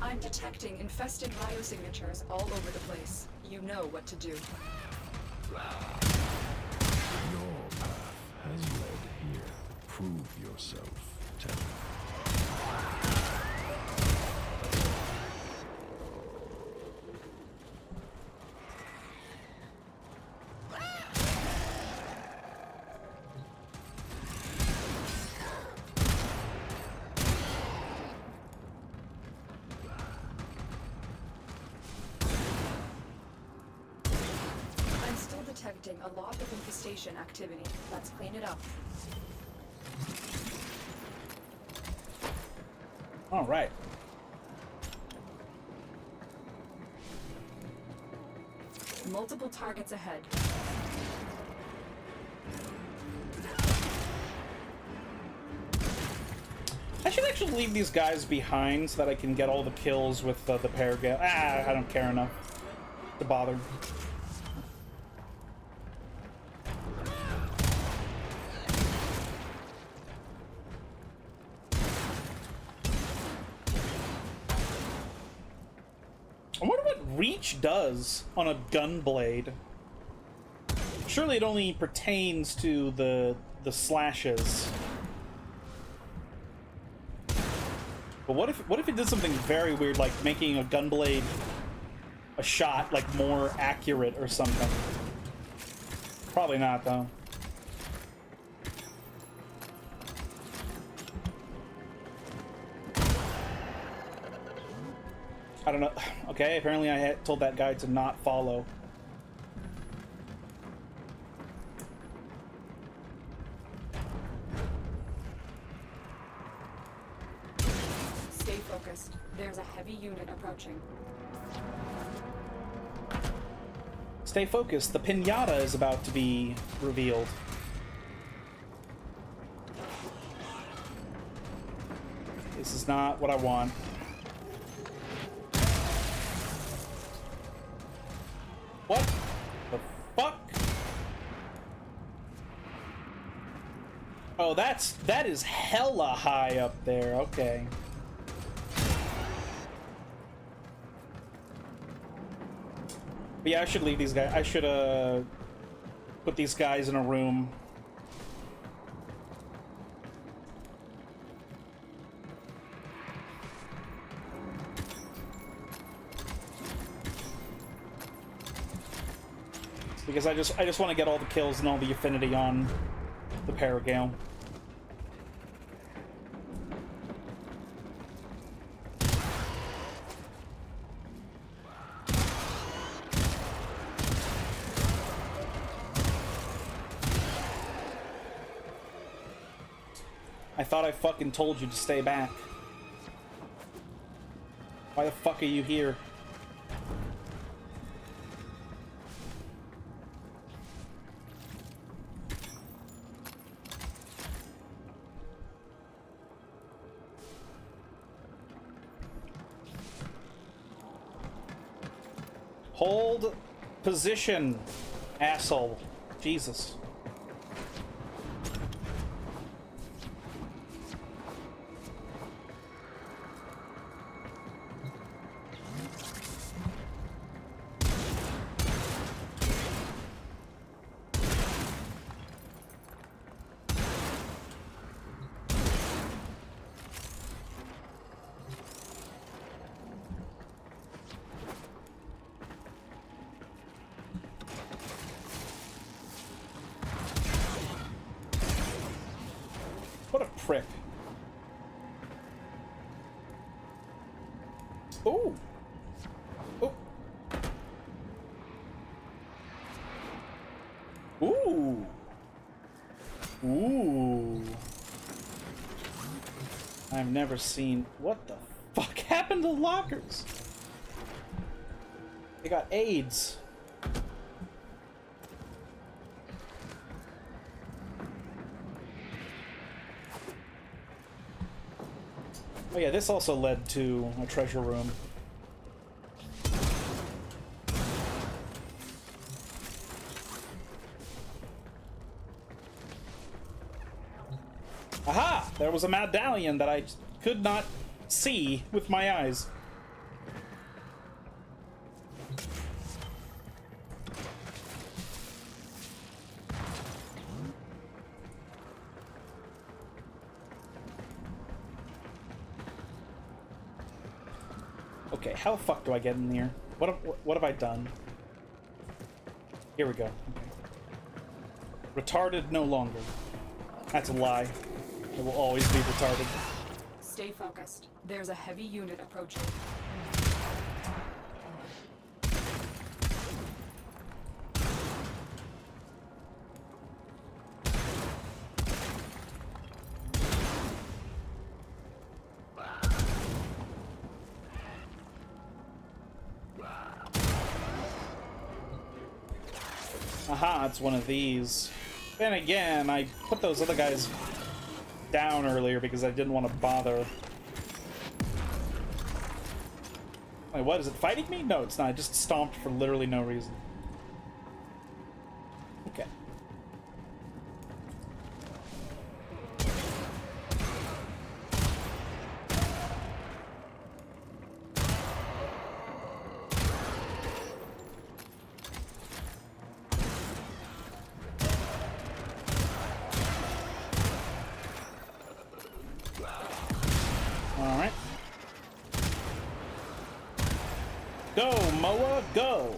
I'm detecting infested biosignatures all over the place. You know what to do. Your path has led here. Prove yourself, Tell. detecting a lot of infestation activity. Let's clean it up. All right. Multiple targets ahead. I should actually leave these guys behind so that I can get all the kills with the Paragale. I don't care enough to bother. I wonder what reach does on a gun blade. Surely it only pertains to the slashes. But what if it did something very weird, like making a gun blade, a shot, like more accurate or something? Probably not, though. I don't know. Okay, apparently I had told that guy to not follow. Stay focused. There's a heavy unit approaching. Stay focused. The pinata is about to be revealed. This is not what I want. What the fuck? Oh, that is hella high up there. Okay. But yeah, I should leave these guys. I should put these guys in a room. Because I just want to get all the kills and all the affinity on the Paragale. I thought I fucking told you to stay back. Why the fuck are you here? Hold position, asshole. Jesus. What a prick. Ooh. Oh. Ooh. Ooh. I've never seen... What the fuck happened to the lockers? They got AIDS. Oh yeah, this also led to a treasure room. Aha! There was a medallion that I could not see with my eyes. Okay, how the fuck do I get in here? What have I done? Here we go. Okay. Retarded no longer. That's a lie. It will always be retarded. Stay focused. There's a heavy unit approaching. Aha, it's one of these. Then again, I put those other guys down earlier because I didn't want to bother. Wait, what? Is it fighting me? No, it's not. I just stomped for literally no reason. Okay. Alright. Go, Moa, go!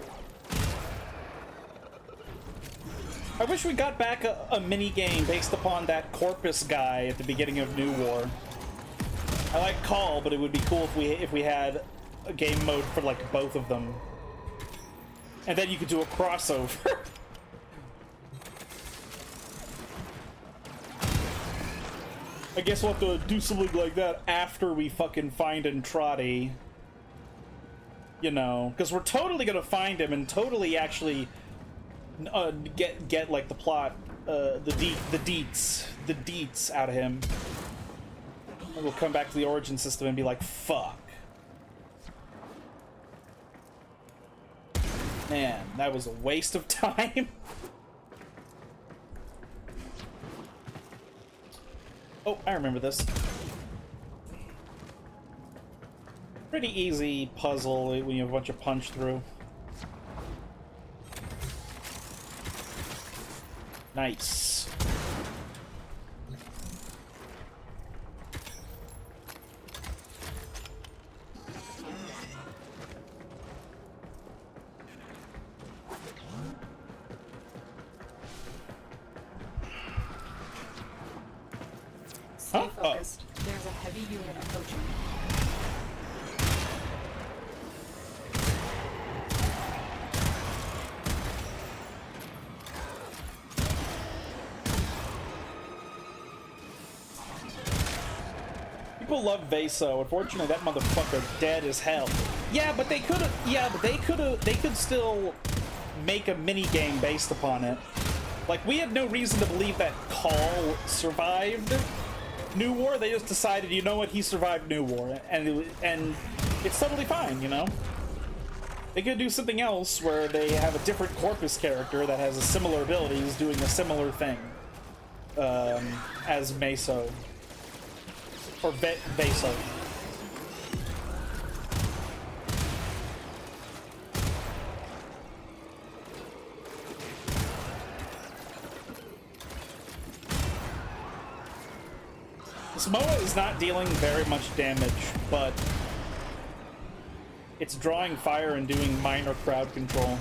I wish we got back a mini-game based upon that Corpus guy at the beginning of New War. I like Call, but it would be cool if we had a game mode for, like, both of them. And then you could do a crossover. I guess we'll have to do something like that after we fucking find Entrati. You know, because we're totally gonna find him and totally actually get like the plot, the deets out of him. And we'll come back to the origin system and be like, fuck. Man, that was a waste of time. Oh, I remember this. Pretty easy puzzle when you have a bunch of punch through. Nice. Stay focused. There's a heavy unit approaching. People love Vaso. Unfortunately, that motherfucker dead as hell. Yeah, but they could have. Yeah, but they could still make a mini game based upon it. Like, we had no reason to believe that Call survived New War. They just decided, you know what, he survived New War, and it's totally fine, you know. They could do something else where they have a different Corpus character that has a similar abilities doing a similar thing as Meso. Or Vaso. Moa is not dealing very much damage, but it's drawing fire and doing minor crowd control.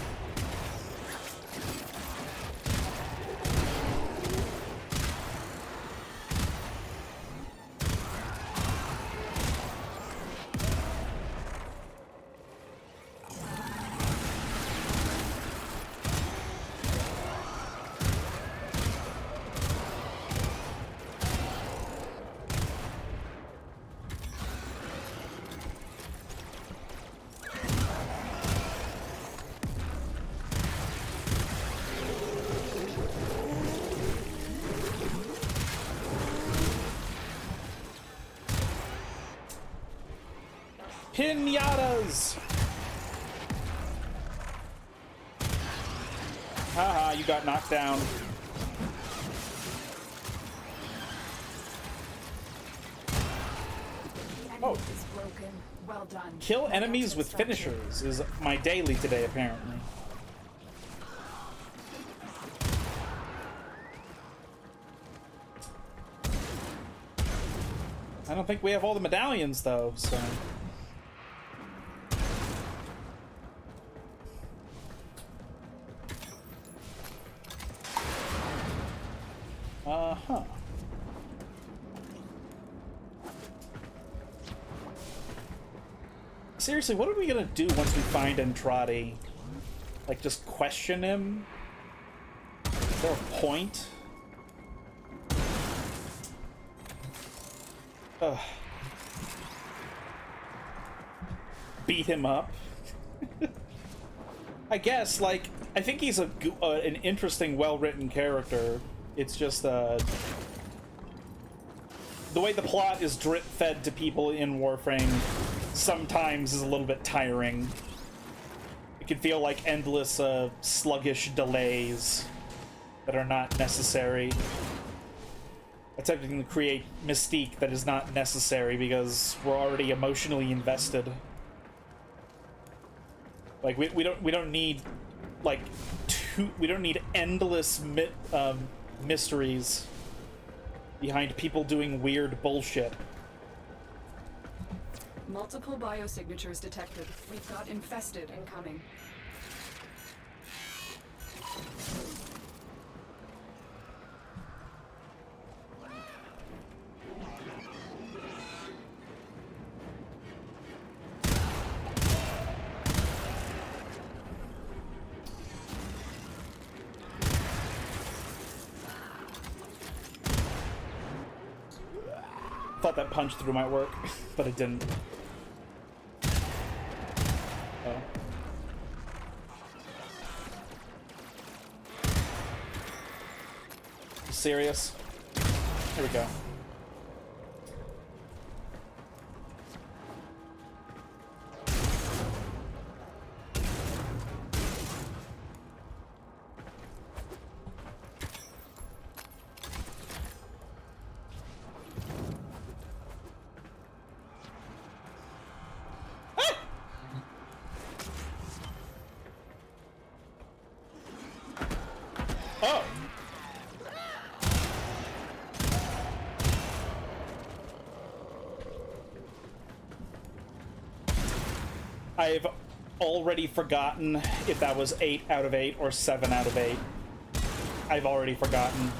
Pinatas! Haha, you got knocked down. Oh. Is broken. Well done. Kill enemies with finishers is my daily today, apparently. I don't think we have all the medallions, though, so... Uh-huh. Seriously, what are we gonna do once we find Entrati? Like, just question him? Is there a point? Ugh. Beat him up? I guess, like, I think he's an interesting, well-written character. It's just, the way the plot is drip-fed to people in Warframe sometimes is a little bit tiring. It can feel like endless, sluggish delays that are not necessary. Attempting to create mystique that is not necessary because we're already emotionally invested. Like, we don't need, like, we don't need endless mysteries behind people doing weird bullshit. Multiple biosignatures detected. We've got infested incoming. Thought that punch through might work, but it didn't. Oh. You serious? Here we go. Oh! I've already forgotten if that was 8 out of 8 or 7 out of 8. I've already forgotten.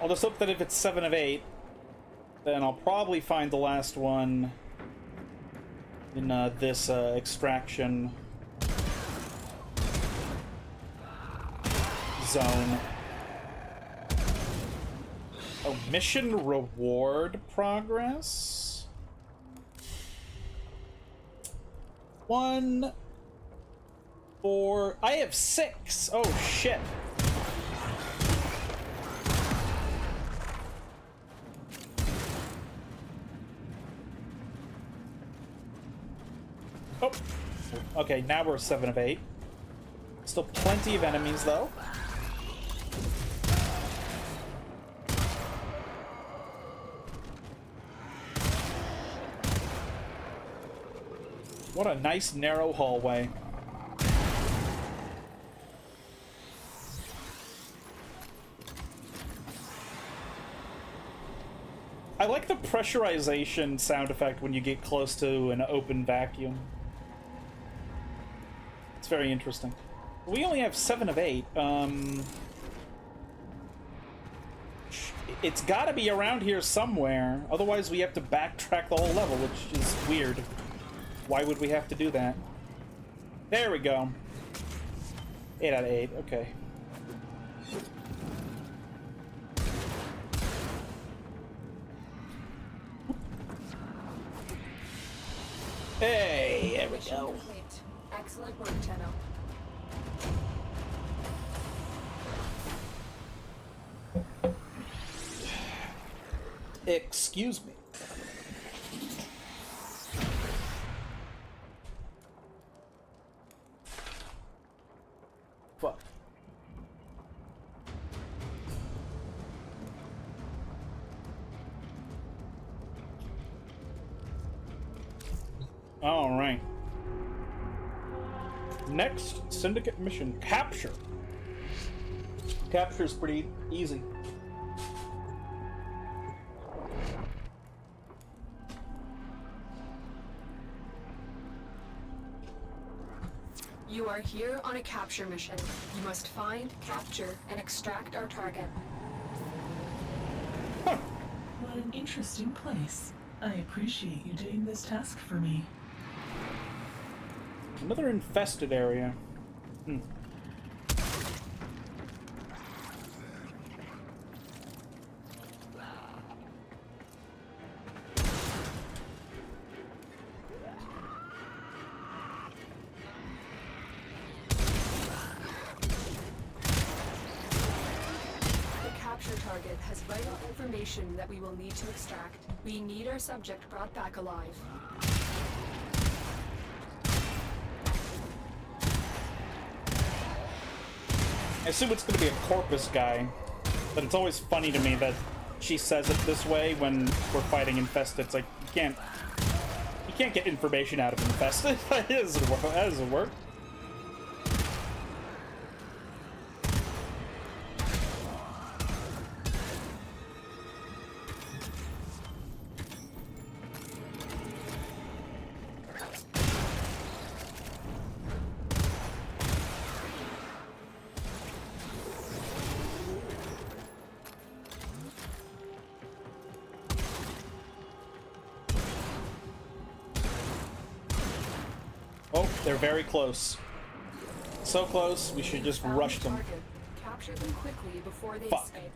I'll just hope that if it's 7 of 8, then I'll probably find the last one in this extraction zone. Oh, mission reward progress? 1, 4... I have 6! Oh, shit. Oh. Okay, now we're 7 of 8. Still plenty of enemies, though. What a nice narrow hallway. I like the pressurization sound effect when you get close to an open vacuum. It's very interesting. We only have 7 of 8. It's gotta be around here somewhere. Otherwise we have to backtrack the whole level, which is weird. Why would we have to do that? There we go. 8 out of 8, okay. Hey, there we go. Complete. Excellent work, Tenno. Excuse me. Fuck. All right. Next Syndicate mission, capture. Capture is pretty easy. You are here on a capture mission. You must find, capture, and extract our target. What an interesting place. I appreciate you doing this task for me. Another infested area. has vital information that we will need to extract. We need our subject brought back alive. I assume it's gonna be a Corpus guy, but it's always funny to me that she says it this way when we're fighting Infested. It's like, you can't get information out of Infested. That doesn't work. Oh, they're very close. So close, we should just rush them. Capture them quickly before they Fuck. escape.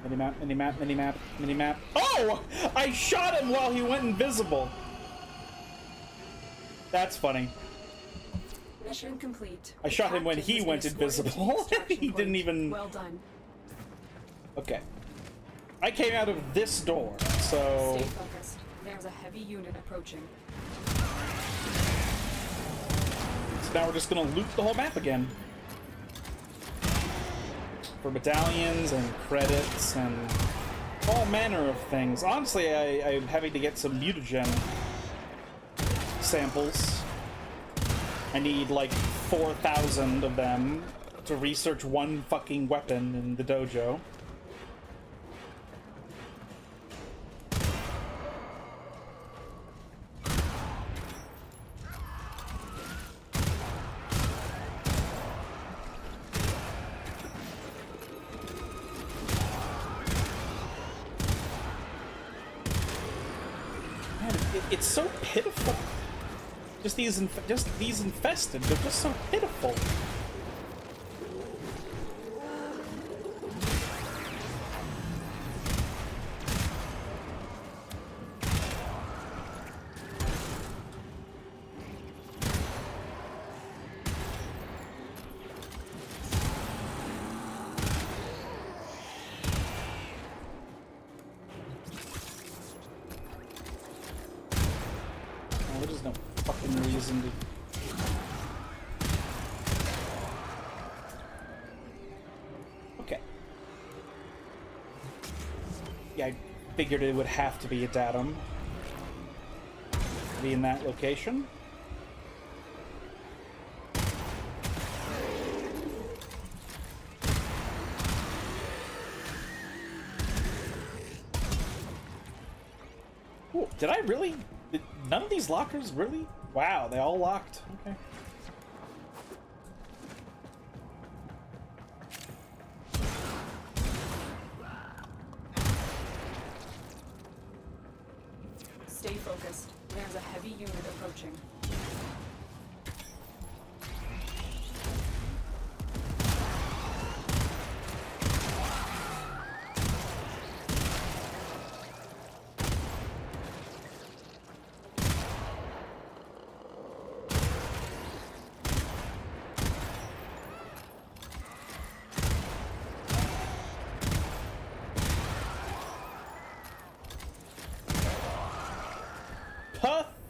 Minimap, minimap, minimap, minimap. Oh! I shot him while he went invisible. That's funny. Mission complete. I shot him when he went invisible. He didn't even... Well done. Okay. I came out of this door, so... Stay focused. There's a heavy unit approaching. So now we're just gonna loot the whole map again. For medallions and credits and all manner of things. Honestly, I'm having to get some mutagen samples. I need like 4,000 of them to research one fucking weapon in the dojo. It's so pitiful. Just these infested, they're just so pitiful. There's no fucking reason to... Okay. Yeah, I figured it would have to be a datum. Be in that location. Ooh, did I really... None of these lockers really? Wow, they all locked. Okay. Stay focused. There's a heavy unit approaching.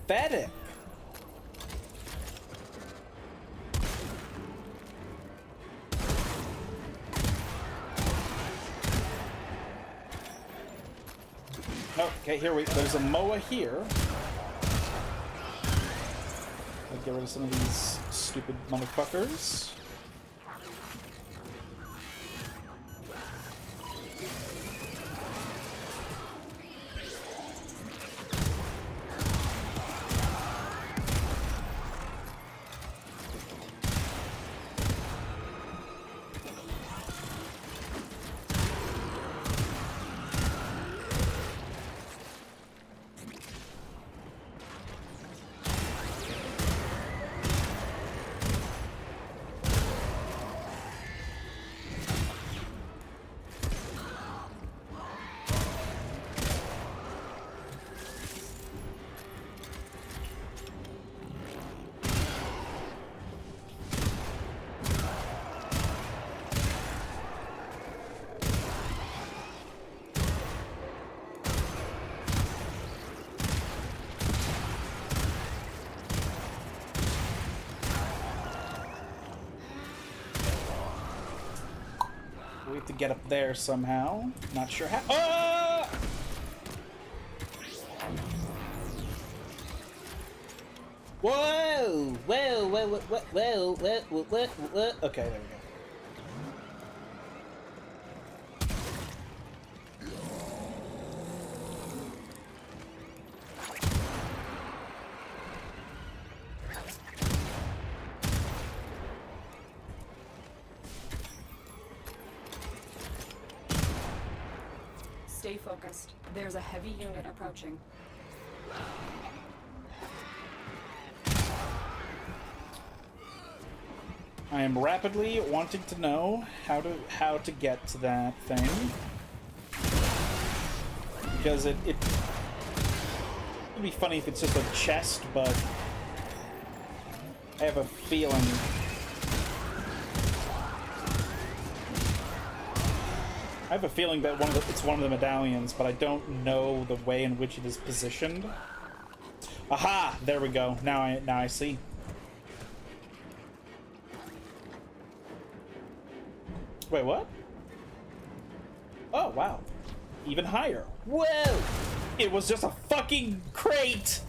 Pathetic. Oh, okay, here there's a MOA here. I'll get rid of some of these stupid motherfuckers. get up there somehow. Not sure how. Ah! Whoa! Whoa! Whoa! Whoa! Whoa! Whoa! Whoa! Whoa! Okay, there we go. Stay focused. There's a heavy unit approaching. I am rapidly wanting to know how to get to that thing, because it'd be funny if it's just a chest, but I have a feeling. I have a feeling that it's one of the medallions, but I don't know the way in which it is positioned. Aha! There we go. Now I see. Wait, what? Oh, wow. Even higher. Whoa! It was just a fucking crate!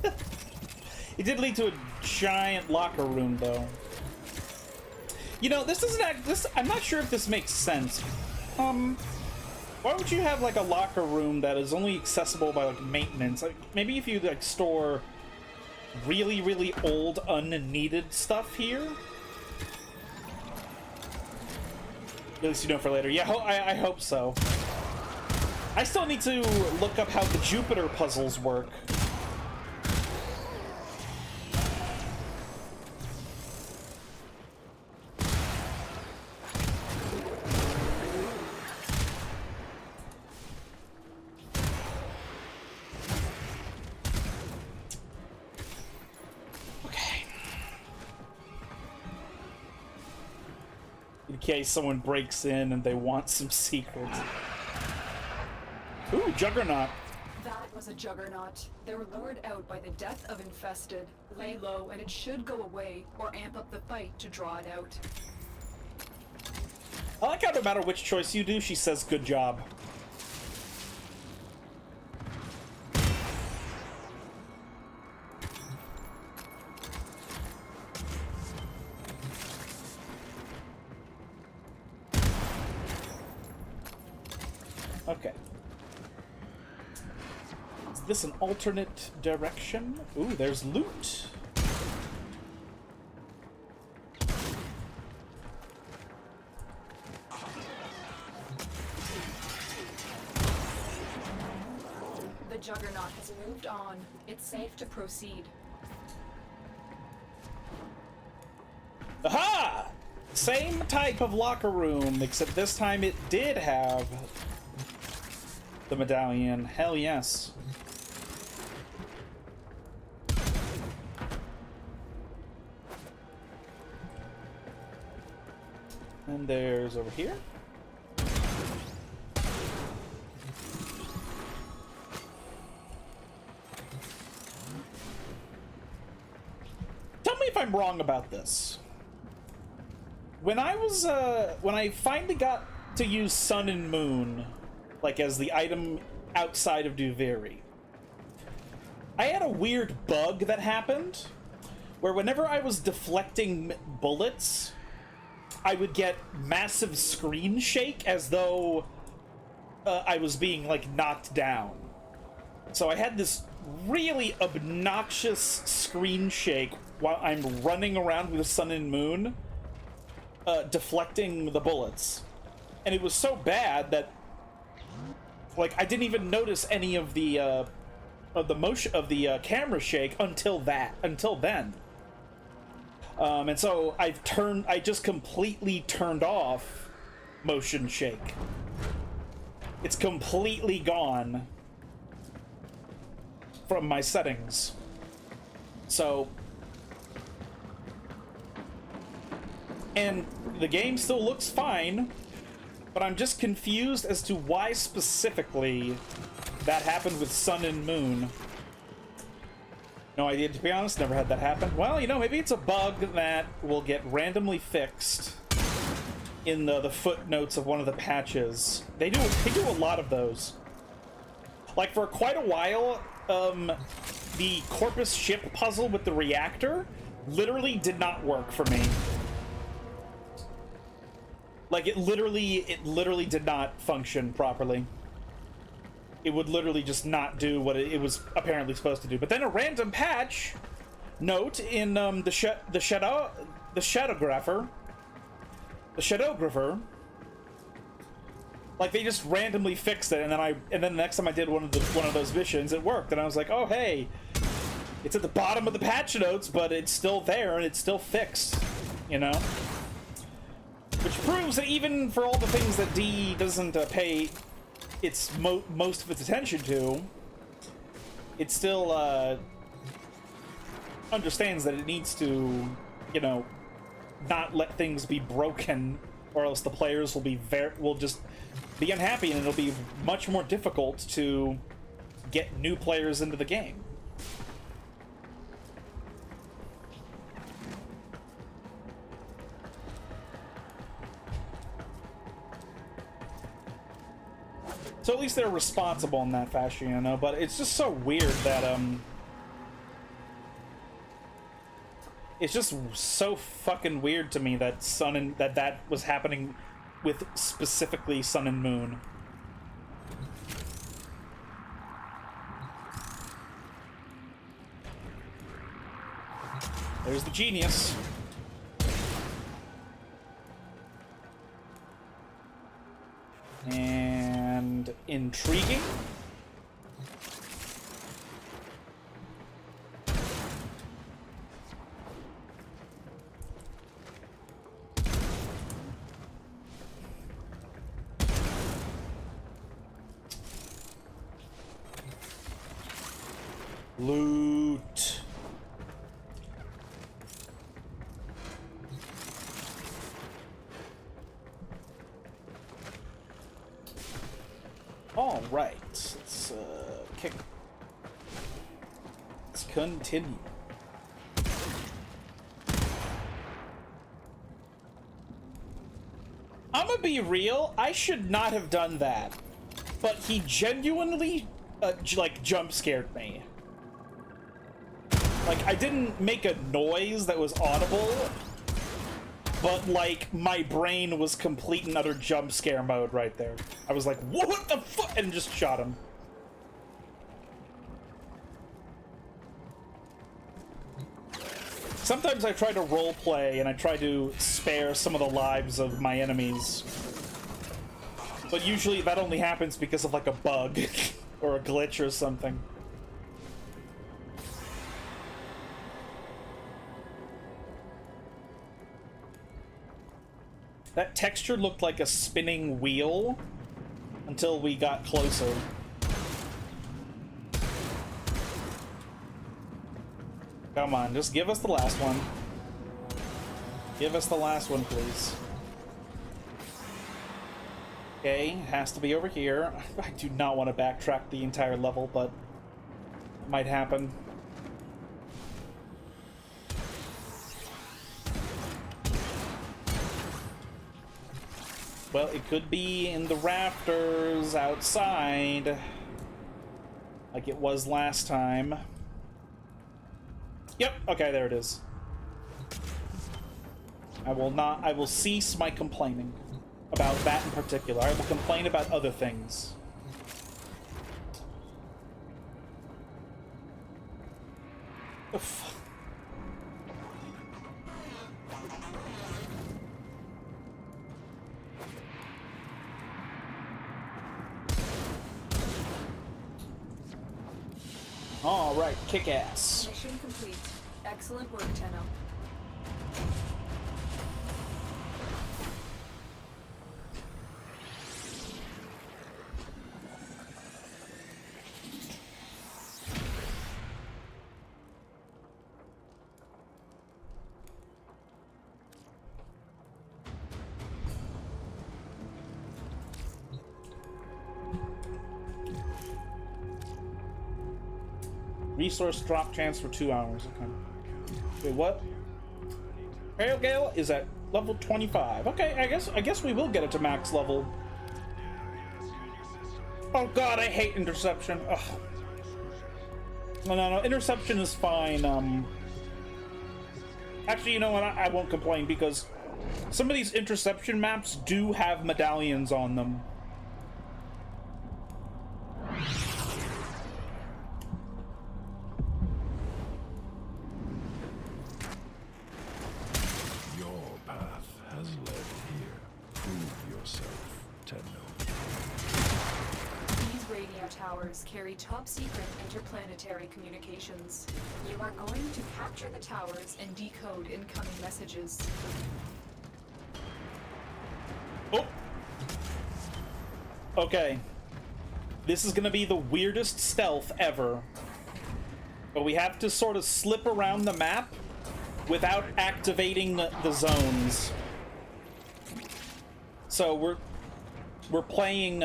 It did lead to a giant locker room, though. You know, this doesn't act... I'm not sure if this makes sense. Why would you have, like, a locker room that is only accessible by, like, maintenance? Like, maybe if you, like, store really, really old, unneeded stuff here? At least you know for later. Yeah, I hope so. I still need to look up how the Jupiter puzzles work. In case someone breaks in and they want some secrets. Ooh, Juggernaut. That was a juggernaut. They were lured out by the death of infested. Lay low and it should go away, or amp up the fight to draw it out. I like how no matter which choice you do, she says good job. Okay. Is this an alternate direction? Ooh, there's loot. The juggernaut has moved on. It's safe to proceed. Aha! Same type of locker room, except this time it did have the medallion. Hell yes. And there's over here. Tell me if I'm wrong about this. When I finally got to use Sun and Moon, like as the item outside of Duviri, I had a weird bug that happened where whenever I was deflecting bullets, I would get massive screen shake as though I was being, like, knocked down. So I had this really obnoxious screen shake while I'm running around with the Sun and Moon, deflecting the bullets. And it was so bad that, like, I didn't even notice any of the motion of the camera shake until then. And so I just completely turned off motion shake. It's completely gone from my settings. So, and the game still looks fine, but I'm just confused as to why specifically that happened with Sun and Moon. No idea, to be honest. Never had that happen. Well, you know, maybe it's a bug that will get randomly fixed in the footnotes of one of the patches. They do a lot of those. Like, for quite a while, the Corpus ship puzzle with the reactor literally did not work for me. Like, it literally did not function properly. It would literally just not do what it was apparently supposed to do. But then a random patch note in the Shadowgrapher, like, they just randomly fixed it, and then the next time I did one of those missions, it worked, and I was like, oh hey, it's at the bottom of the patch notes, but it's still there and it's still fixed, you know. Which proves that even for all the things that D doesn't pay its most of its attention to, it still understands that it needs to, you know, not let things be broken, or else the players will just be unhappy, and it'll be much more difficult to get new players into the game. So at least they're responsible in that fashion, you know, but it's just so weird that, it's just so fucking weird to me that that was happening with specifically Sun and Moon. There's the genius. And intriguing. Loot. All right, let's let's continue. I'm gonna be real, I should not have done that, but he genuinely like jump scared me. Like, I didn't make a noise that was audible, but, like, my brain was complete and utter jump scare mode right there. I was like, what the fuck? And just shot him. Sometimes I try to roleplay and I try to spare some of the lives of my enemies. But usually that only happens because of, like, a bug or a glitch or something. That texture looked like a spinning wheel until we got closer. Come on, just give us the last one. Give us the last one, please. Okay, it has to be over here. I do not want to backtrack the entire level, but it might happen. Well, it could be in the rafters outside, like it was last time. Yep, okay, there it is. I will cease my complaining about that in particular. I will complain about other things. Oof. All right, kick ass. Mission complete. Excellent work, Tenno. Resource drop chance for 2 hours. Okay. Wait, what? Pale Gale? Is that... level 25. Okay, I guess we will get it to max level. Oh god, I hate interception. Ugh. No, interception is fine. Actually, you know what? I won't complain because some of these interception maps do have medallions on them. Your path has led here. Prove yourself, Tenno. These radio towers carry top-secret interplanetary communications. You are going to capture the towers and decode incoming messages. Oh! Okay. This is gonna be the weirdest stealth ever. But we have to sort of slip around the map without activating the zones. So we're playing,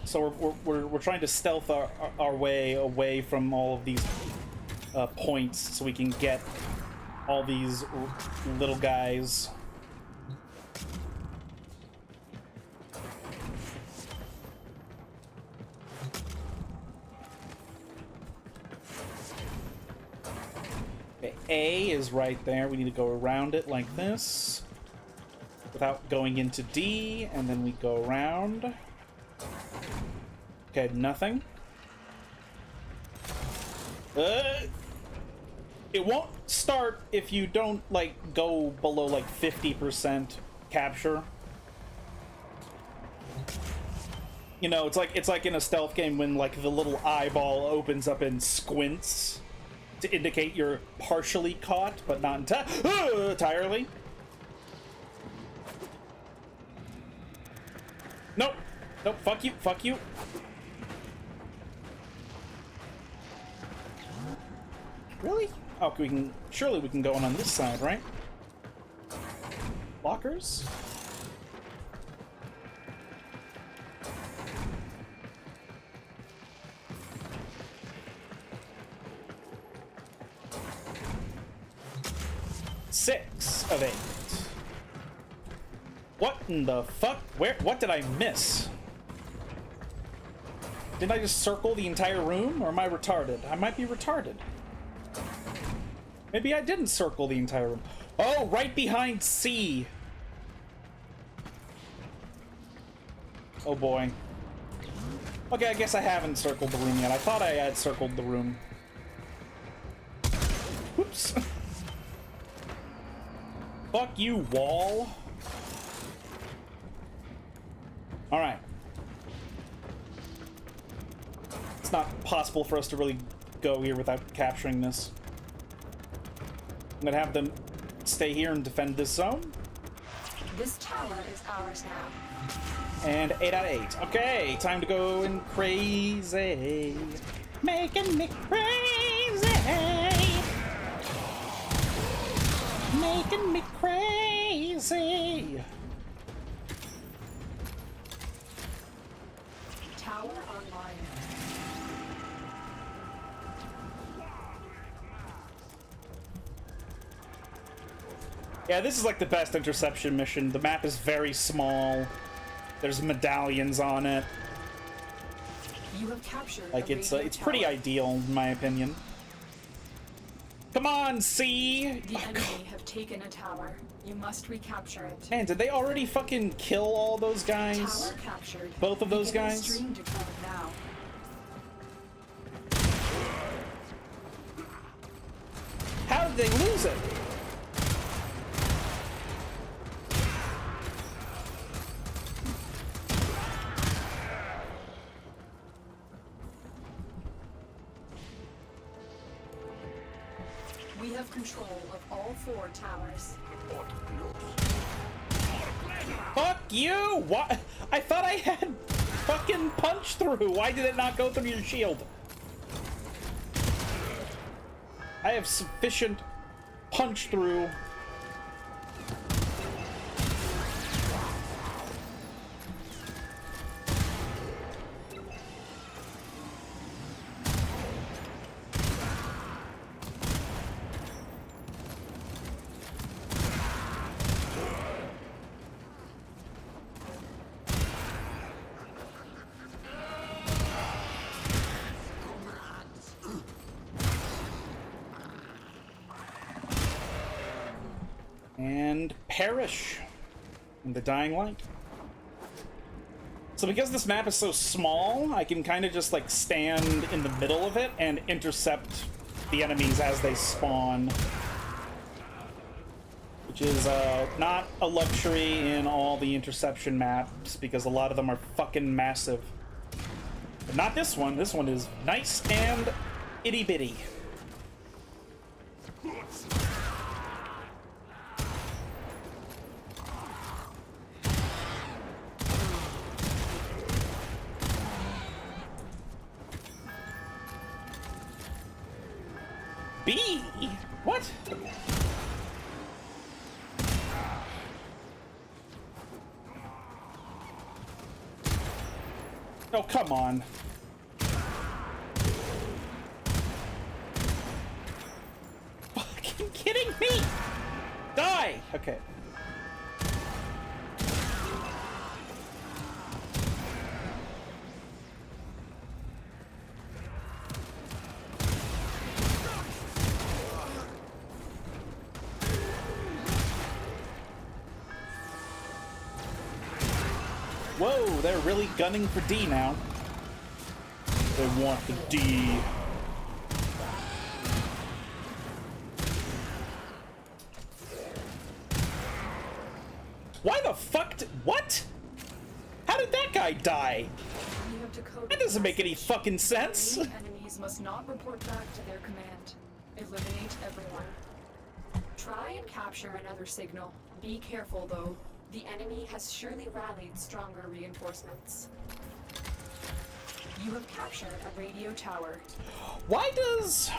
So we're trying to stealth our way away from all of these points so we can get all these little guys. Okay, A is right there. We need to go around it like this without going into D, and then we go around. Okay, nothing. It won't start if you don't, like, go below, like, 50% capture. You know, it's like in a stealth game when, like, the little eyeball opens up and squints to indicate you're partially caught, but not entirely. Nope. Nope, fuck you, fuck you. Really? Oh, surely we can go on this side, right? Lockers? Six of 8. What in the fuck? What did I miss? Didn't I just circle the entire room, or am I retarded? I might be retarded. Maybe I didn't circle the entire room. Oh, right behind C. Oh boy. Okay, I guess I haven't circled the room yet. I thought I had circled the room. Whoops. Fuck you, wall. Alright. It's not possible for us to really go here without capturing this. I'm gonna have them stay here and defend this zone. This tower is ours now. And 8 out of 8. Okay, time to go in crazy. Making me crazy. Making me crazy. Tower online. Yeah, this is like the best interception mission. The map is very small. There's medallions on it. You have captured Like it's pretty ideal in my opinion. Come on, C! The enemy have taken a tower. You must recapture it. Man, did they already fucking kill all those guys? Tower captured. Both of those Begin guys? stream decode now. How did they lose it? We have control of all 4 towers. Fuck you! What? I thought I had fucking punch through. Why did it not go through your shield? I have sufficient punch through. perish in the dying light. So because this map is so small, I can kind of just like stand in the middle of it and intercept the enemies as they spawn. Which is not a luxury in all the interception maps because a lot of them are fucking massive. But not this one. This one is nice and itty bitty. B? What? Oh, come on. Fucking kidding me? Die! Okay. Whoa, they're really gunning for D now. They want the D. Why the fuck what? How did that guy die? That doesn't make any fucking sense. Enemies must not report back to their command. Eliminate everyone. Try and capture another signal. Be careful though. The enemy has surely rallied stronger reinforcements. You have captured a radio tower. Why does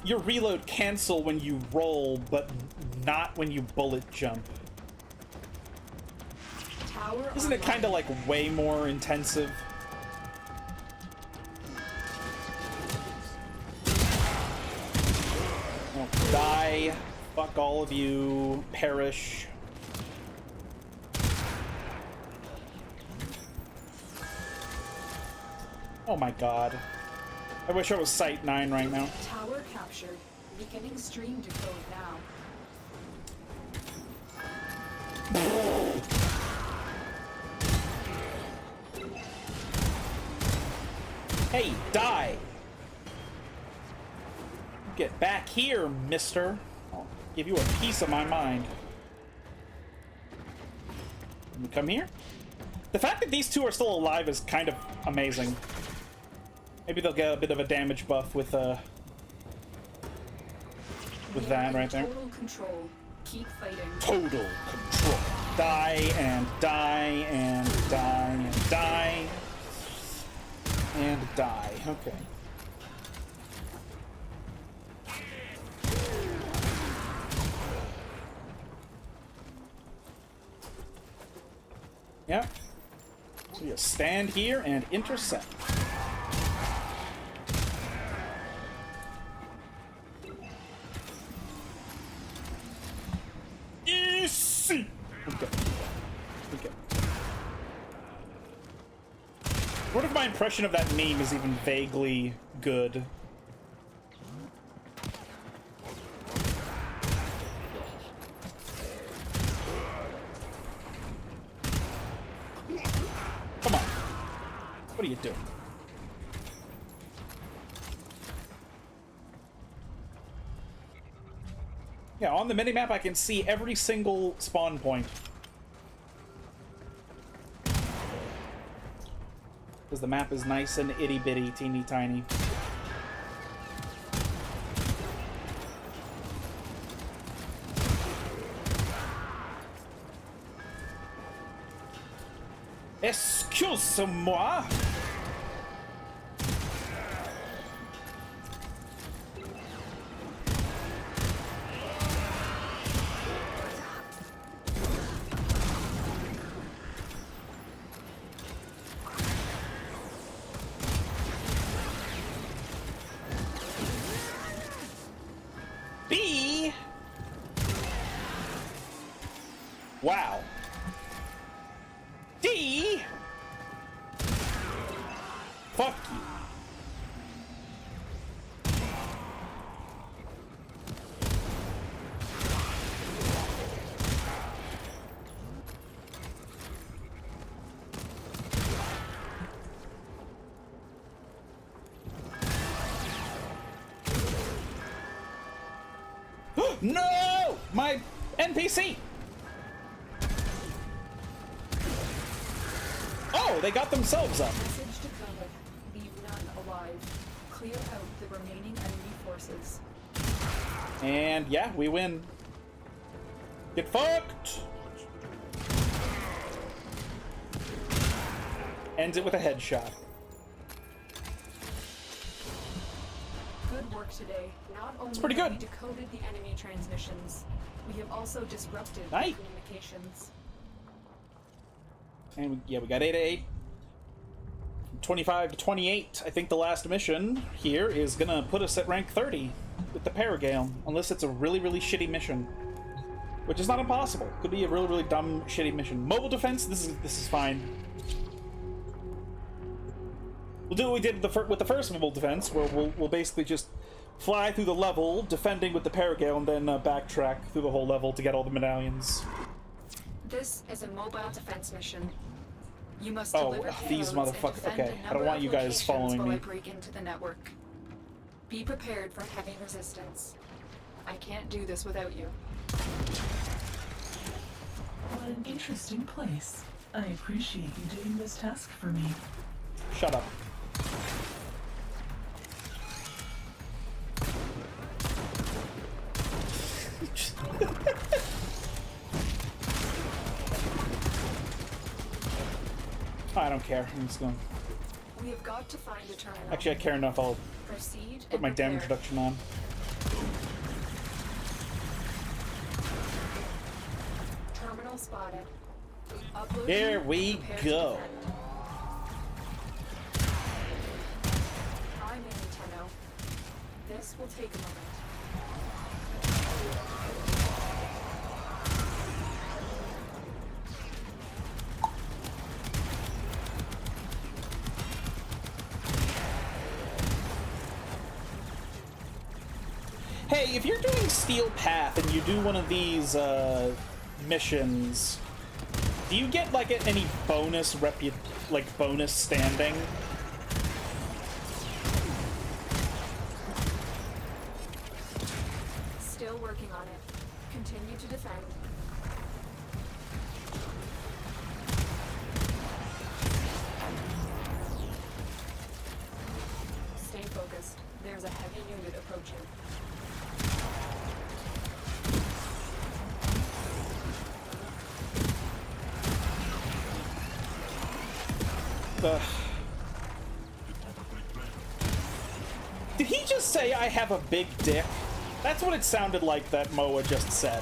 your reload cancel when you roll, but not when you bullet jump? Tower Isn't it kind of like way more intensive? Oh, die. Fuck all of you. Perish. Oh my god. I wish I was Site 9 right now. Tower captured. Beginning stream decode now. Hey, die! Get back here, mister. I'll give you a piece of my mind. Can we come here? The fact that these two are still alive is kind of amazing. Maybe they'll get a bit of a damage buff with that right there. Total control. Keep fighting. Total control. Die and die and die and die and die. Okay. Yep. So you stand here and intercept. Easy. Okay. Okay. What if my impression of that meme is even vaguely good? Come on. What are you doing? Yeah, on the minimap I can see every single spawn point. Because the map is nice and itty bitty, teeny tiny. Excuse-moi! B! Wow. D! Fuck you. No! My NPC! Oh, they got themselves up. Message decoded. Leave none alive. Clear out the remaining enemy forces. And yeah, we win. Get fucked! Ends it with a headshot. Good work today. Not only pretty have good. we decoded the enemy transmissions, we have also disrupted Nice. communications. And yeah, we got 8-8. 25 to 28. I think the last mission here is gonna put us at rank 30 with the Paragale, unless it's a really, really shitty mission, which is not impossible. Could be a really, really dumb, shitty mission. Mobile defense. This is fine. We'll do what we did with the first mobile defense, where we'll basically just fly through the level, defending with the Paragale, and then backtrack through the whole level to get all the medallions. This is a mobile defense mission. You must Oh, deliver these payloads and motherfuckers. defend Okay, a I don't number want of you guys locations following while me. I break into the network. Be prepared for heavy resistance. I can't do this without you. What an interesting place. I appreciate you doing this task for me. Shut up. I don't care. I'm just going. We have got to find a terminal. Actually, I care enough. I'll Proceed put and my damage prepare. reduction on. Terminal spotted. Uploading. There we Prepare to go. defend. I'm in, Tenno. This will take a moment. Hey, if you're doing Steel Path and you do one of these missions, do you get like any bonus bonus standing? Still working on it. Continue to defend. Stay focused. There's a heavy unit approaching. Ugh. Did he just say I have a big dick? That's what it sounded like that Moa just said.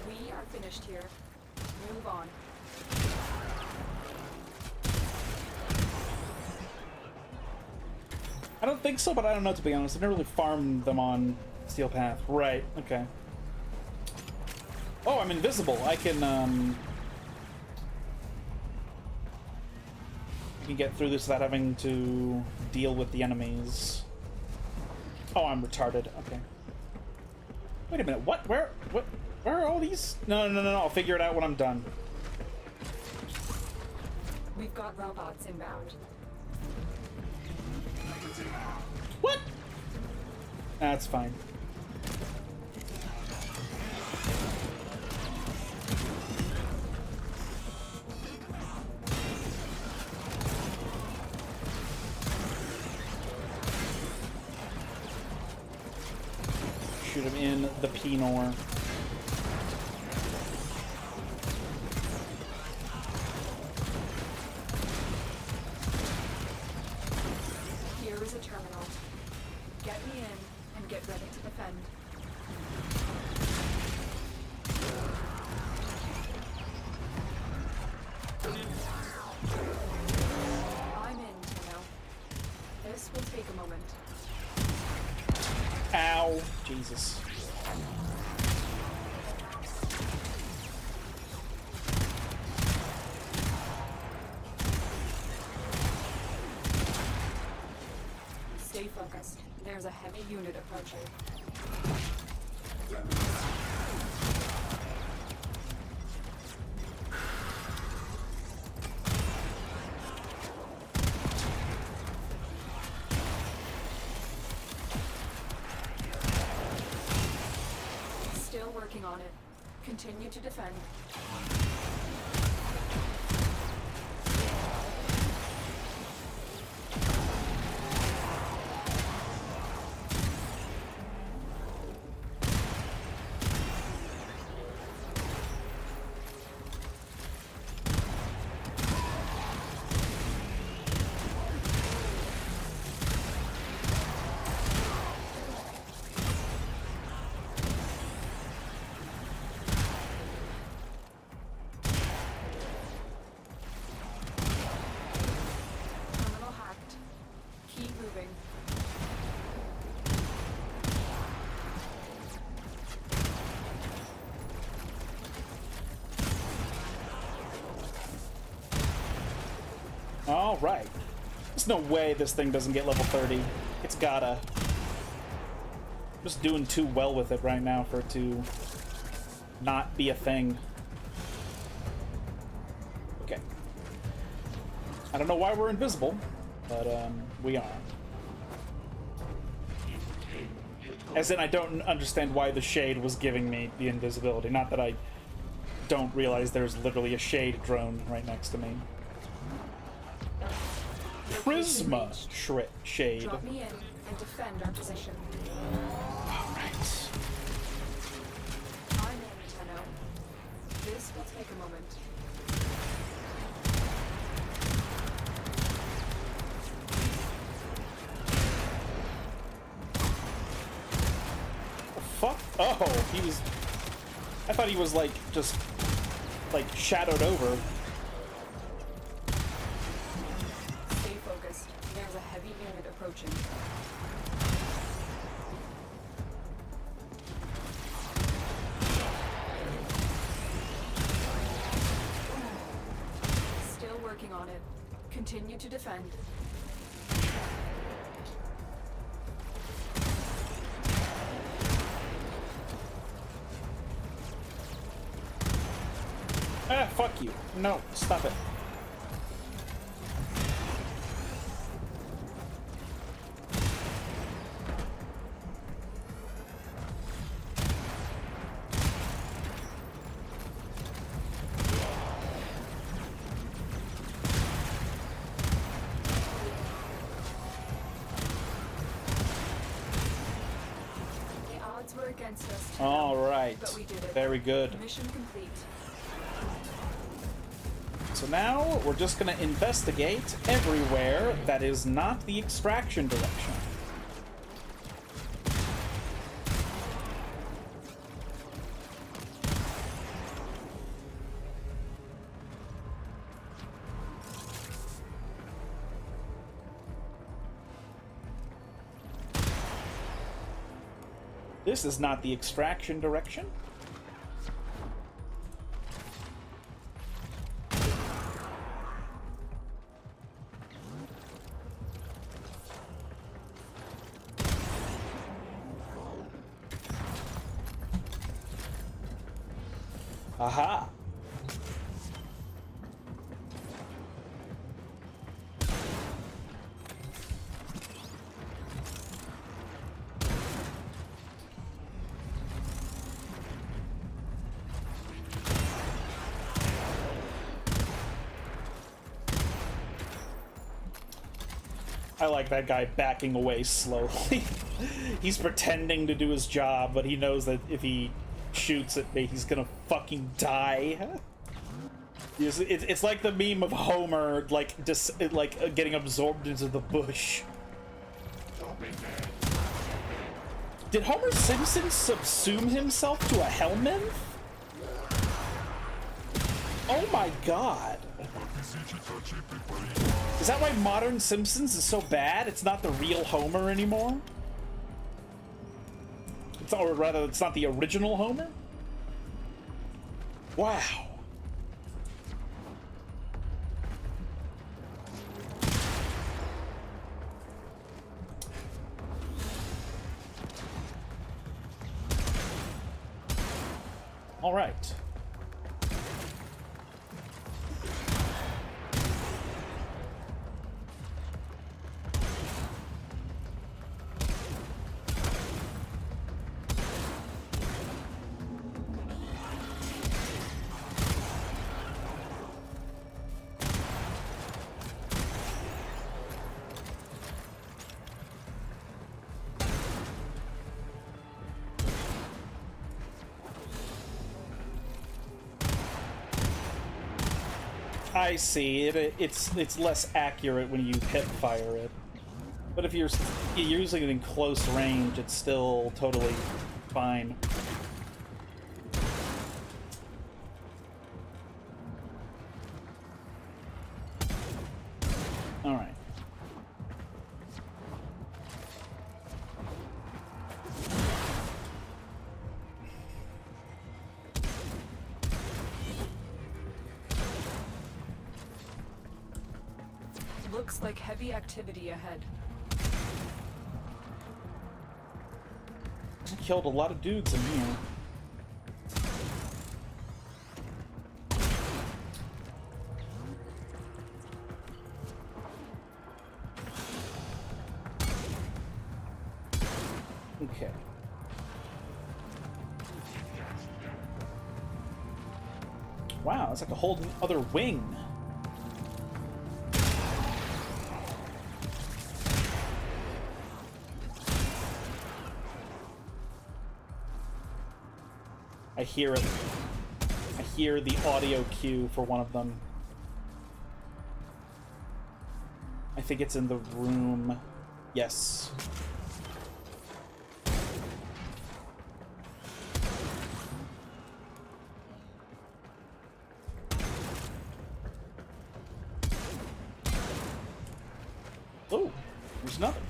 We are finished here. Move on. I don't think so, but I don't know, to be honest. I've never really farmed them on Steel Path. Right, okay. Oh, I'm invisible. I can get through this without having to deal with the enemies. Oh, I'm retarded. Okay. Wait a minute. What? Where are all these? No. I'll figure it out when I'm done. We've got robots inbound. What? That's fine. Shoot him in the Pinor. Here is a terminal. Get me in and get ready to defend. I'm in, Tenno. This will take a moment. Ow. Jesus. Stay focused. There's a heavy unit approaching. working on it. Continue to defend. Terminal hacked. Keep moving. All right. There's no way this thing doesn't get level 30. It's gotta. I'm just doing too well with it right now for it to not be a thing. Okay. I don't know why we're invisible, but we are. As in, I don't understand why the shade was giving me the invisibility. Not that I don't realize there's literally a shade drone right next to me. Prisma shade. Drop me in and defend our position. Alright. I'm in, Tenno. This will take a moment. Fuck? Oh, he was... I thought he was, like, just, like, shadowed over. Stay focused. There's a heavy unit approaching. Still working on it. Continue to defend. Ah, fuck you. No, stop it. The odds were against us, Tenno, All right. but we did it. Very good. Mission complete. So now we're just gonna investigate everywhere that is not the extraction direction. This is not the extraction direction. Aha! I like that guy backing away slowly. He's pretending to do his job, but he knows that if he shoots at me, he's gonna fucking die. It's like the meme of Homer, like, just getting absorbed into the bush. Did Homer Simpson subsume himself to a helminth? Oh my god. Is that why modern Simpsons is so bad? It's not the real Homer anymore? Or rather, it's not the original Homer? Wow. All right. I see. It's less accurate when you hip fire it. But if you're using it in close range, it's still totally fine. All right. Looks like heavy activity ahead. I killed a lot of dudes in here. Okay. Wow, it's like a whole other wing. I hear it. I hear the audio cue for one of them. I think it's in the room. Yes. Oh, there's nothing.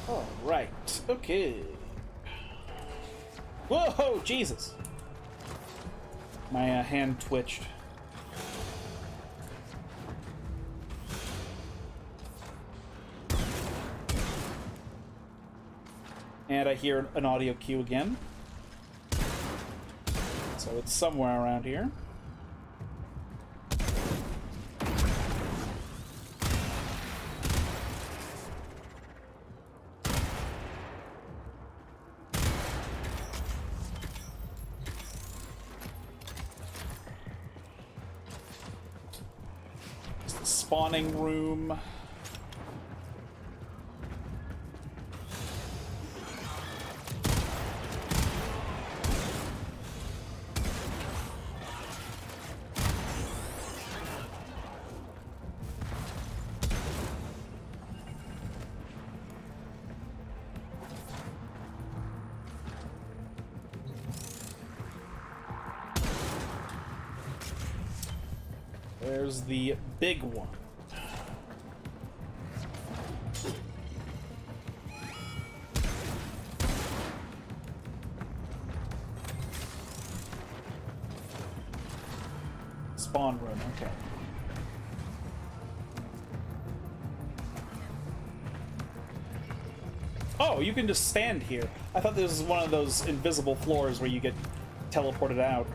All right. Okay. Whoa, Jesus. My hand twitched. And I hear an audio cue again. So it's somewhere around here. Spawning room. There's the big one. Spawn room, okay. Oh, you can just stand here. I thought this was one of those invisible floors where you get teleported out.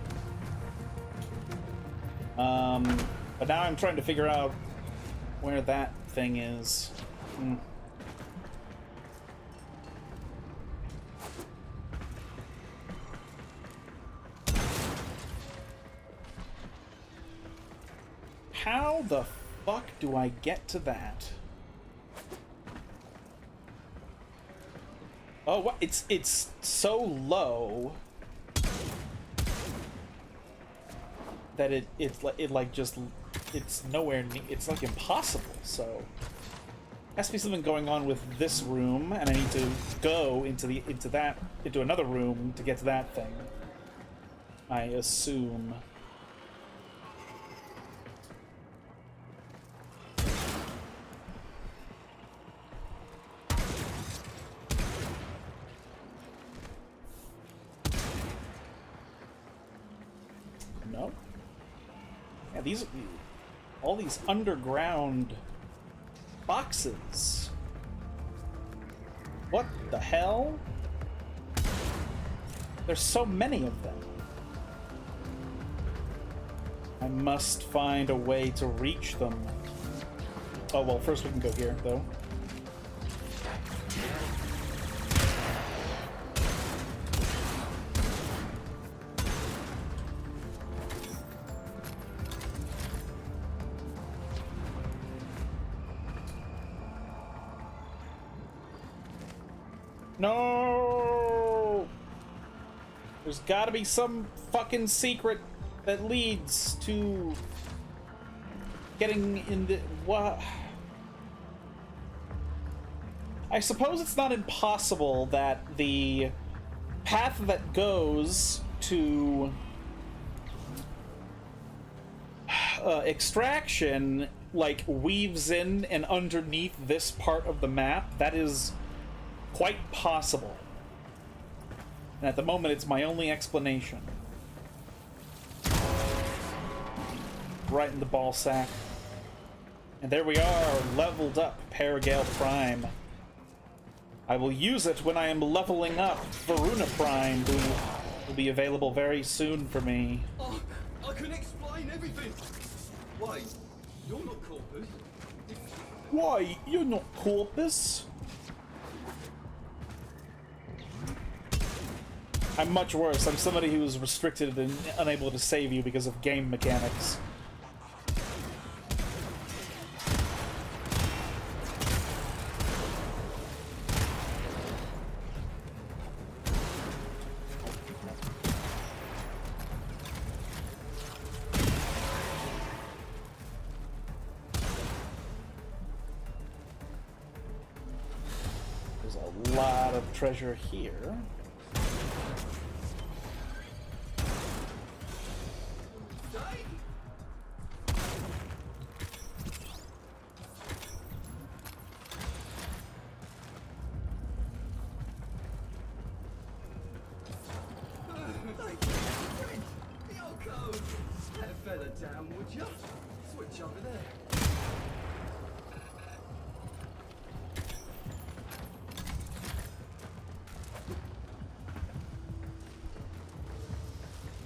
But now I'm trying to figure out where that thing is. How the fuck do I get to that? Oh, what? It's so low that it's nowhere near. It's like impossible. So has to be something going on with this room, and I need to go into another room to get to that thing. I assume. No. Yeah, these... all these underground boxes. What the hell? There's so many of them. I must find a way to reach them. Oh, well, first we can go here, though. No! There's gotta be some fucking secret that leads to getting in the... what? I suppose it's not impossible that the path that goes to extraction, like, weaves in and underneath this part of the map. That is quite possible. And at the moment, it's my only explanation. Right in the ball sack. And there we are, leveled up Paragale Prime. I will use it when I am leveling up Voruna Prime, who will be available very soon for me. Oh, I can explain everything. Wait, you're not Corpus. Why? You're not Corpus? I'm much worse. I'm somebody who is restricted and unable to save you because of game mechanics. There's a lot of treasure here.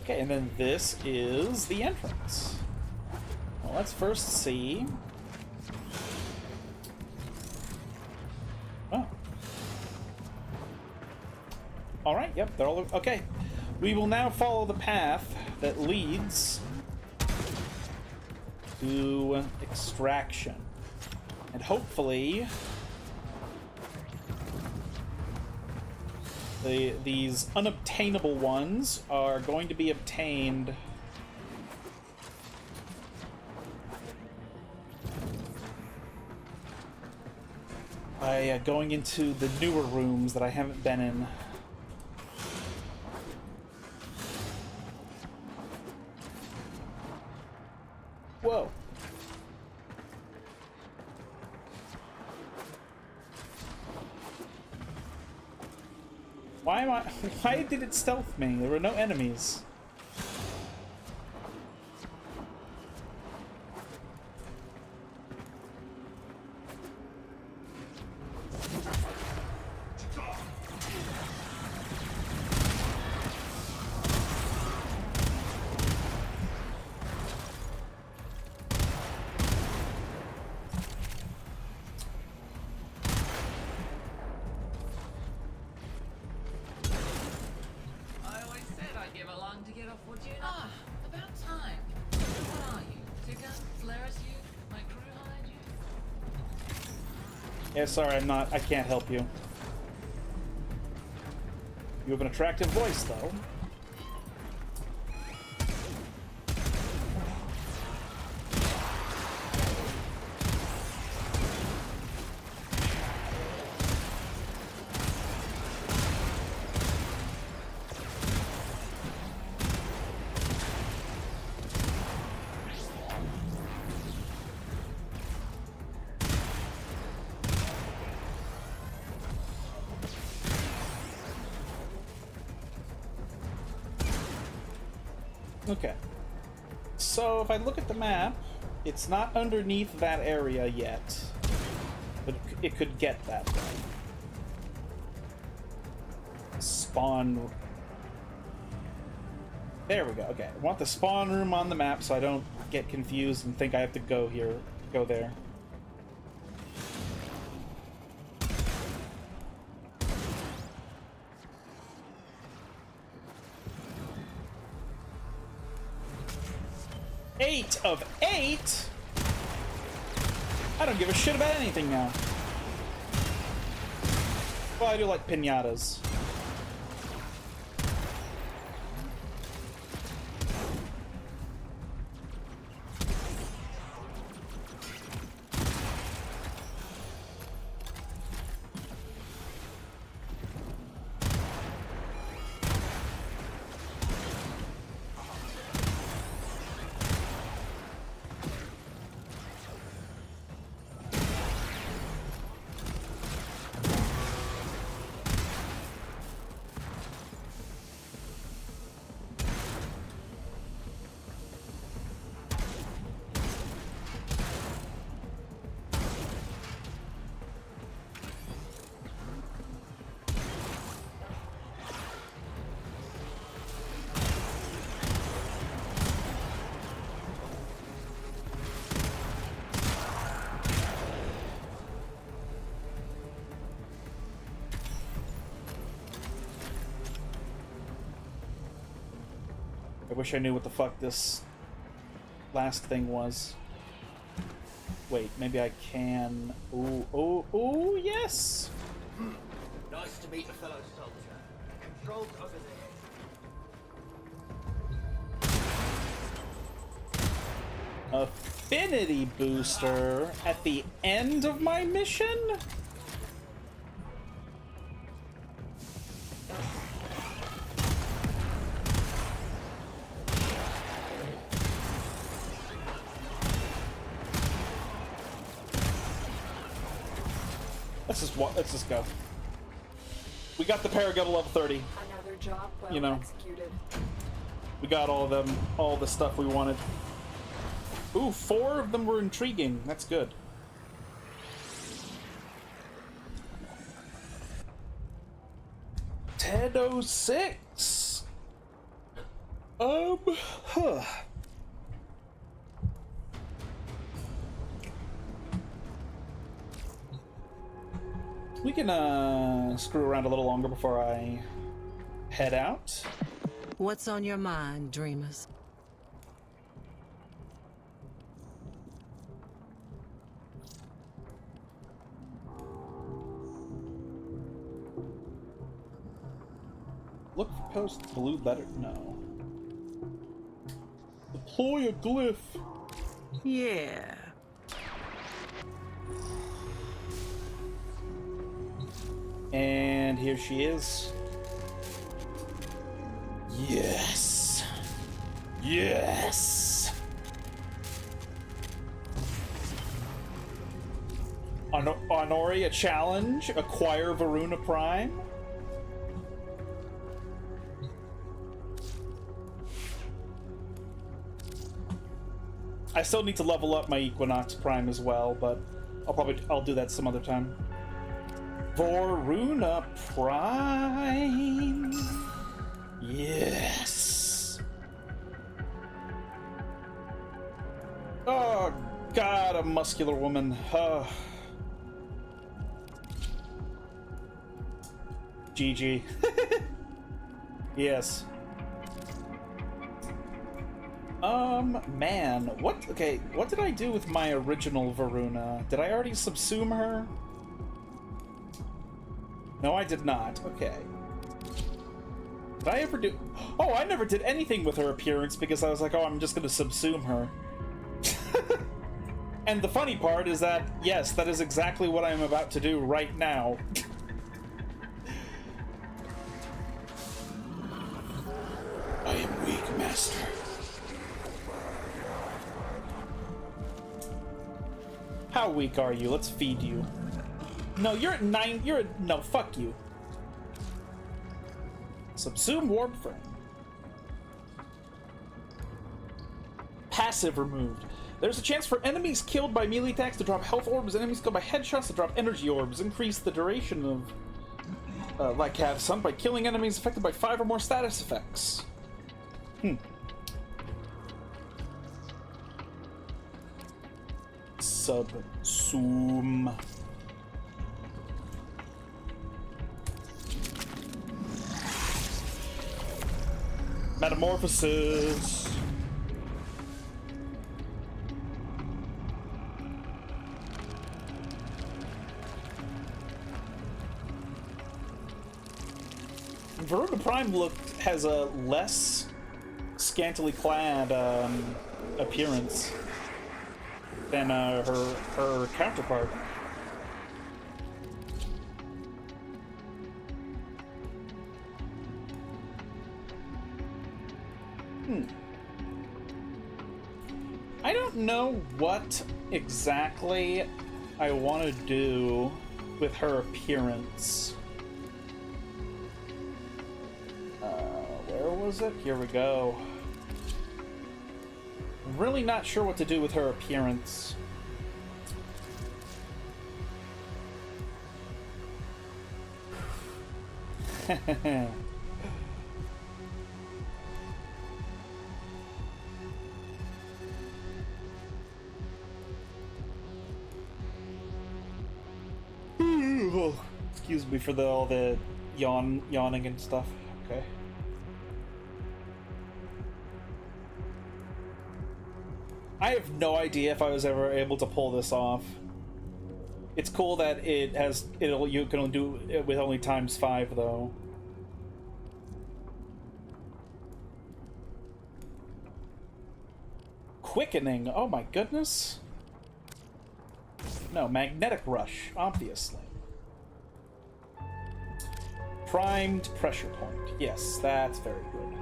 Okay, and then this is the entrance. Well, let's first see. Oh. Alright, yep, they're all okay. We will now follow the path that leads to extraction. And hopefully these unobtainable ones are going to be obtained by going into the newer rooms that I haven't been in. Whoa. Why did it stealth me? There were no enemies. Yeah, sorry, I can't help you. You have an attractive voice, though. Okay. So if I look at the map, it's not underneath that area yet, but it could get that way. Spawn. There we go. Okay, I want the spawn room on the map so I don't get confused and think I have to go here, go there. Eight of 8? I don't give a shit about anything now. Well, I do like piñatas. I wish I knew what the fuck this last thing was. Wait, maybe I can... Ooh, ooh, ooh, yes! Nice to meet a fellow soldier. Controls over there. Affinity booster at the end of my mission? Let's just go. We got the Paragon level 30. Another job well You know. executed. We got all of them, all the stuff we wanted. Ooh, 4 of them were intriguing. That's good. $10.06. Huh. We can screw around a little longer before I head out. What's on your mind, dreamers? Look for post blue letter. No. Deploy a glyph. Yeah. And here she is. Yes. Yes. Honori, a challenge. Acquire Voruna Prime. I still need to level up my Equinox Prime as well, but I'll do that some other time. Voruna Prime. Yes. Oh God, a muscular woman. GG. Yes. Man, what did I do with my original Voruna? Did I already subsume her? No, I did not. Okay. Did I ever do... Oh, I never did anything with her appearance because I was like, oh, I'm just gonna subsume her. And the funny part is that, yes, that is exactly what I'm about to do right now. I am weak, master. How weak are you? Let's feed you. No, you're at 9. No, fuck you. Subsume warp frame. passive removed. There's a chance for enemies killed by melee attacks to drop health orbs, enemies killed by headshots to drop energy orbs. Increase the duration of like have sun by killing enemies affected by 5 or more status effects. Subsume. Metamorphosis. Voruna Prime has a less scantily clad appearance than her counterpart. I don't know what exactly I want to do with her appearance. Where was it? Here we go. I'm really not sure what to do with her appearance. Excuse me for all the yawning and stuff. Okay. I have no idea if I was ever able to pull this off. It's cool that you can only do it with only ×5 though. Quickening. Oh my goodness. No, magnetic rush, obviously. Primed pressure point. Yes, that's very good.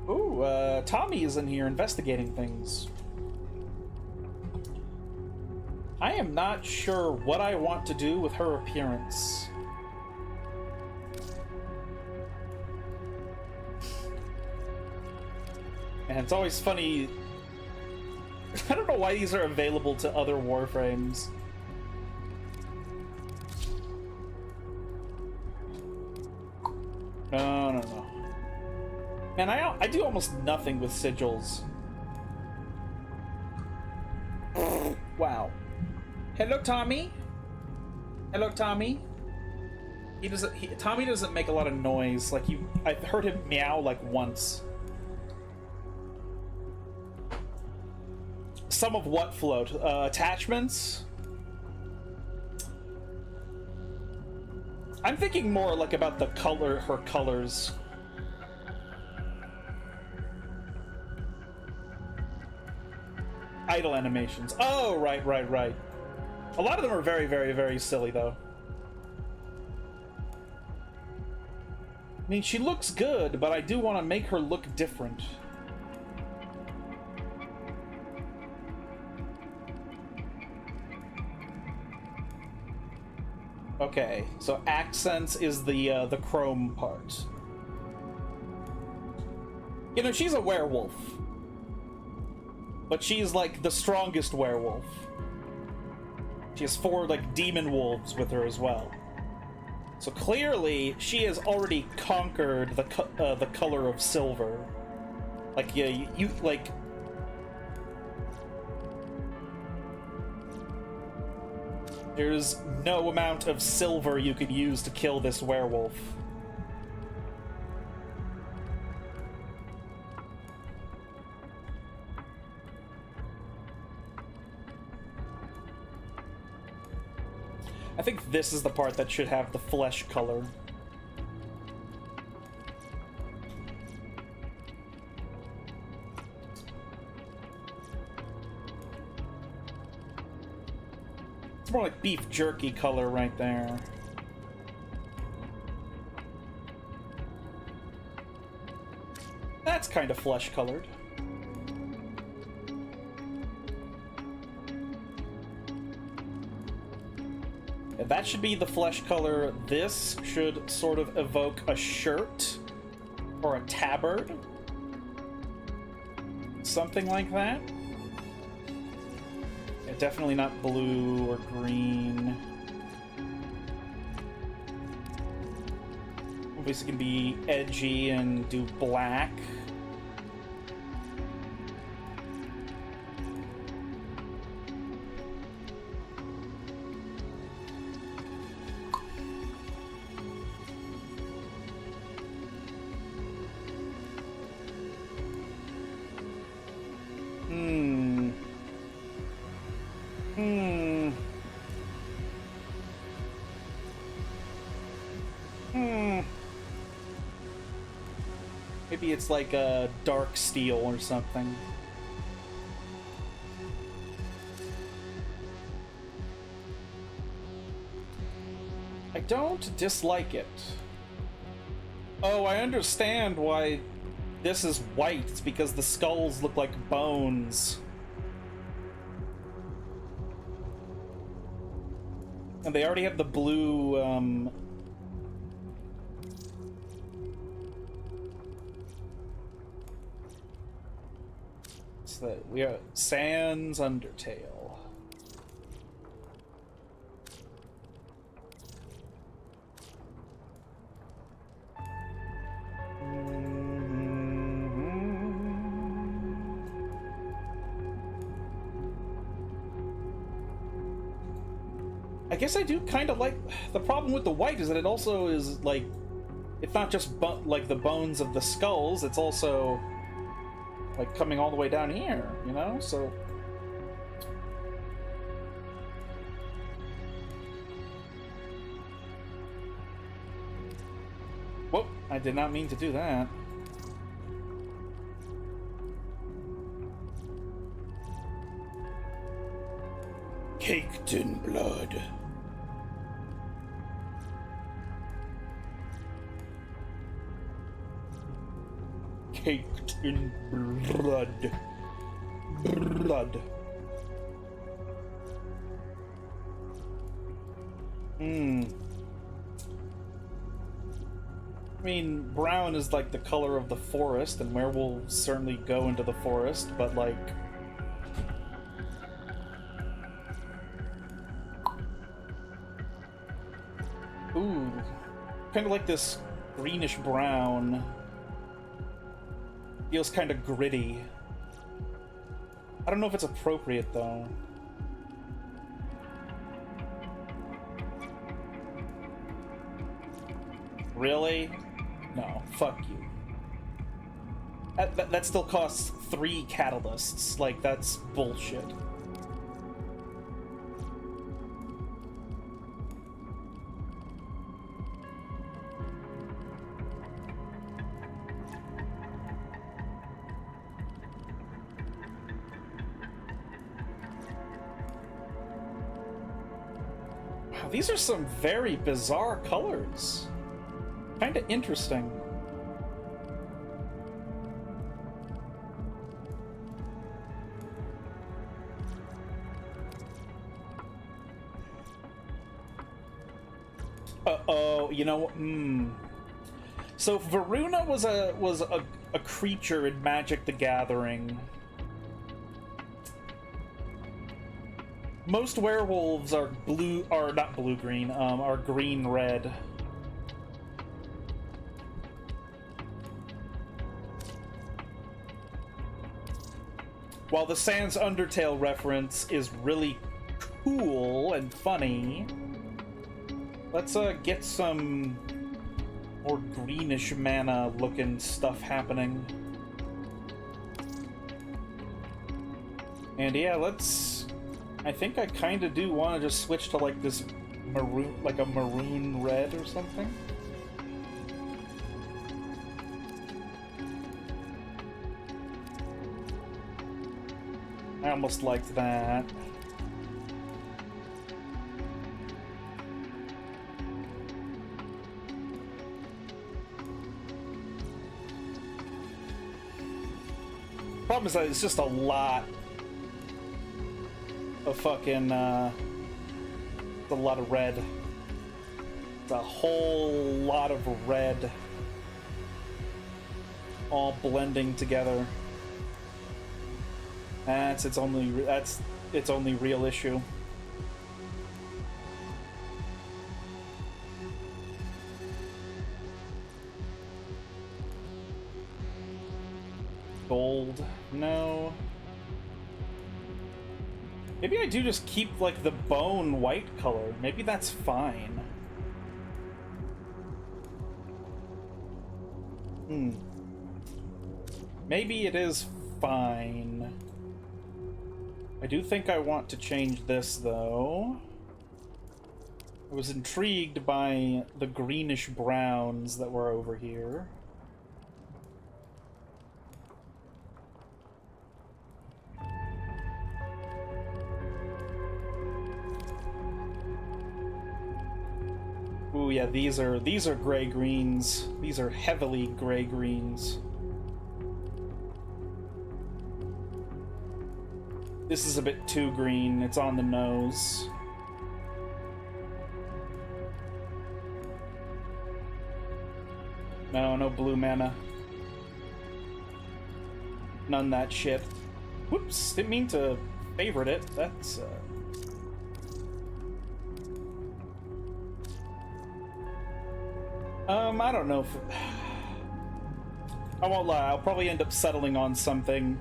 Ooh, Tommy is in here investigating things. I am not sure what I want to do with her appearance. And it's always funny. I don't know why these are available to other Warframes. No. Man, I do almost nothing with sigils. Wow. Hello, Tommy. Hello, Tommy. Tommy doesn't make a lot of noise. Like I've heard him meow like once. Some of what float? Attachments? I'm thinking more like about the color, her colors. Idle animations. Oh, right. A lot of them are very, very, very silly, though. I mean, she looks good, but I do want to make her look different. Okay, so accents is the chrome part. You know, she's a werewolf. But she's, like, the strongest werewolf. She has 4, like, demon wolves with her as well. So clearly, she has already conquered the color of silver. Like, yeah, you like... There's no amount of silver you could use to kill this werewolf. I think this is the part that should have the flesh color. It's more like beef jerky color right there. That's kind of flesh colored. That should be the flesh color. This should sort of evoke a shirt Or a tabard? Something like that? Yeah, definitely not blue or green. Obviously can be edgy and do black. Maybe it's like a dark steel or something. I don't dislike it. Oh, I understand why this is white. It's because the skulls look like bones. And they already have the blue, so that we are Sans Undertale. I guess I do kind of like... The problem with the white is that it also is, like... It's not just, like, the bones of the skulls, it's also, like, coming all the way down here, you know? So... Whoop! I did not mean to do that. Caked in blood. Caked in blood. Blood. I mean, brown is like the color of the forest, and werewolves certainly go into the forest, but like... Ooh, kind of like this greenish brown. Feels kind of gritty. I don't know if it's appropriate though. Really? No, fuck you. That still costs 3 catalysts. Like, that's bullshit. These are some very bizarre colors. Kind of interesting. Uh-oh, you know, So Voruna was a creature in Magic the Gathering. Most werewolves are not blue-green, are green-red. While the Sans Undertale reference is really cool and funny, let's get some more greenish mana-looking stuff happening. And yeah, I think I kind of do want to just switch to like this maroon, like a maroon red or something. I almost liked that. Problem is that it's just a lot of fucking, a lot of red. It's a whole lot of red. all blending together. That's its only real issue. Gold, no. Maybe I do just keep like the bone white color. Maybe that's fine. Maybe it is fine. I do think I want to change this though. I was intrigued by the greenish browns that were over here. Ooh, yeah, these are gray greens. These are heavily gray greens. This is a bit too green. It's on the nose. No blue mana. None that shit. Whoops, didn't mean to favorite it. That's, I don't know if... I won't lie, I'll probably end up settling on something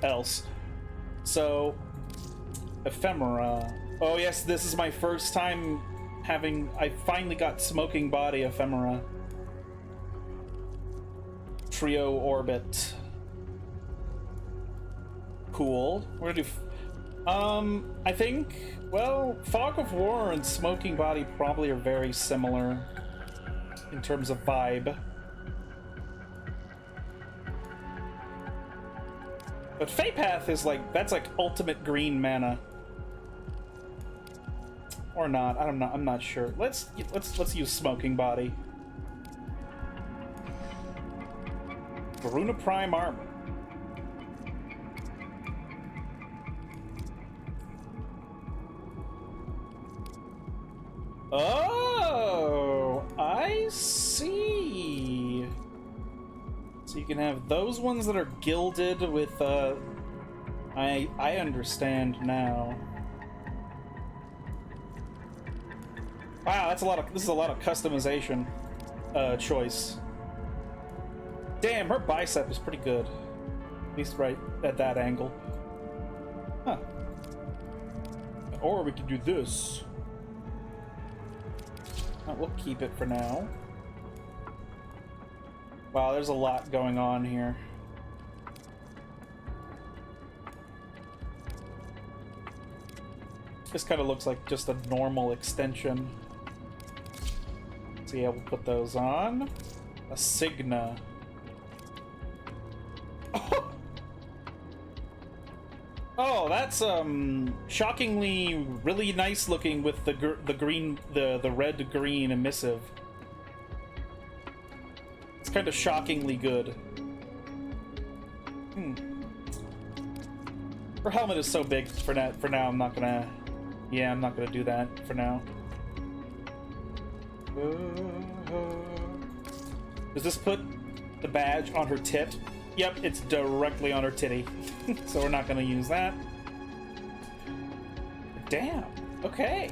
else. So, ephemera. Oh yes, this is my first time having... I finally got smoking body ephemera. Trio orbit. Cool. We're gonna do... I think... Well, Fog of War and Smoking Body probably are very similar in terms of vibe. But Feypath is like, that's like ultimate green mana. Or not, I'm not sure. Let's use Smoking Body. Voruna Prime armor. Oh, I see. So you can have those ones that are gilded with, I understand now. Wow, this is a lot of customization, choice. Damn, her bicep is pretty good. At least right at that angle. Huh. Or we could do this. We'll keep it for now. Wow, there's a lot going on here. This kind of looks like just a normal extension. So yeah, we'll put those on. A Signa. Oh, that's shockingly really nice looking with the green, the red green emissive. It's kind of shockingly good. Her helmet is so big for now. I'm not gonna. Yeah, I'm not gonna do that for now. Does this put the badge on her tit? Yep, it's directly on her titty. So we're not gonna use that. Damn. Okay.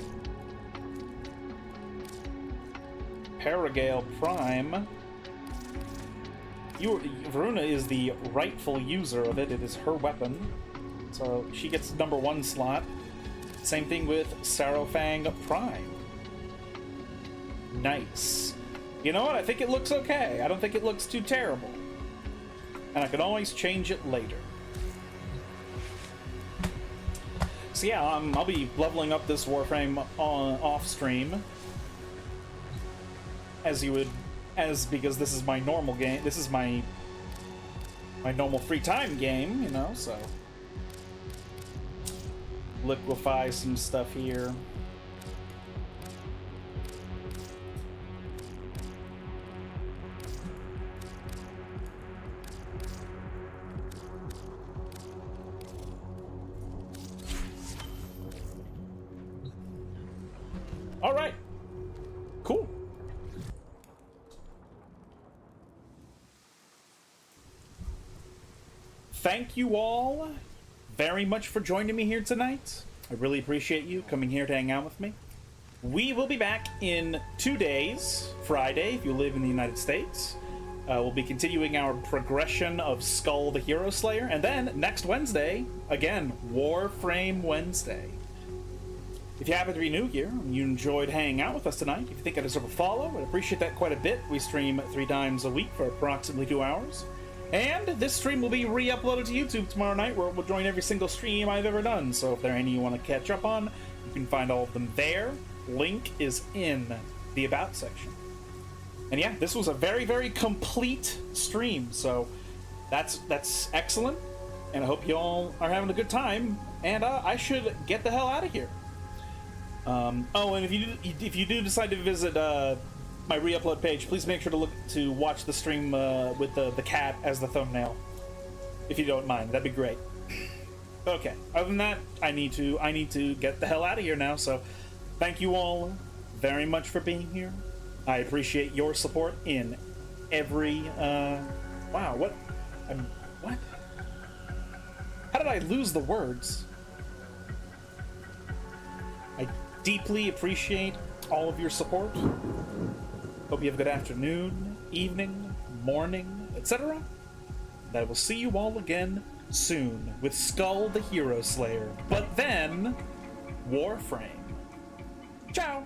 Paragale Prime. Voruna is the rightful user of it. It is her weapon. So she gets #1 slot. Same thing with Sarofang Prime. Nice. You know what? I think it looks okay. I don't think it looks too terrible. And I can always change it later. So yeah, I'll be leveling up this Warframe off stream, because this is my normal game. This is my normal free time game, you know. So liquefy some stuff here. All right. Cool. thank you all very much for joining me here tonight. I really appreciate you coming here to hang out with me. We will be back in 2 days, Friday, if you live in the United States. We'll be continuing our progression of Skull the Hero Slayer, and then next Wednesday, again, Warframe Wednesday. If you happen to be new here and you enjoyed hanging out with us tonight, if you think I deserve a follow, I'd appreciate that quite a bit. We stream 3 times a week for approximately 2 hours. And this stream will be re-uploaded to YouTube tomorrow night, where it will join every single stream I've ever done. So if there are any you want to catch up on, you can find all of them there. Link is in the About section. And yeah, this was a very, very complete stream, so that's excellent. And I hope you all are having a good time. And I should get the hell out of here. Oh, and if you do decide to visit my re-upload page, please make sure to watch the stream with the cat as the thumbnail, if you don't mind. That'd be great. Okay. Other than that, I need to get the hell out of here now. So, thank you all very much for being here. I appreciate your support in every. Wow. What? What? How did I lose the words? I deeply appreciate all of your support. Hope you have a good afternoon, evening, morning, etc. And I will see you all again soon with Skull the Hero Slayer. But then, Warframe. Ciao!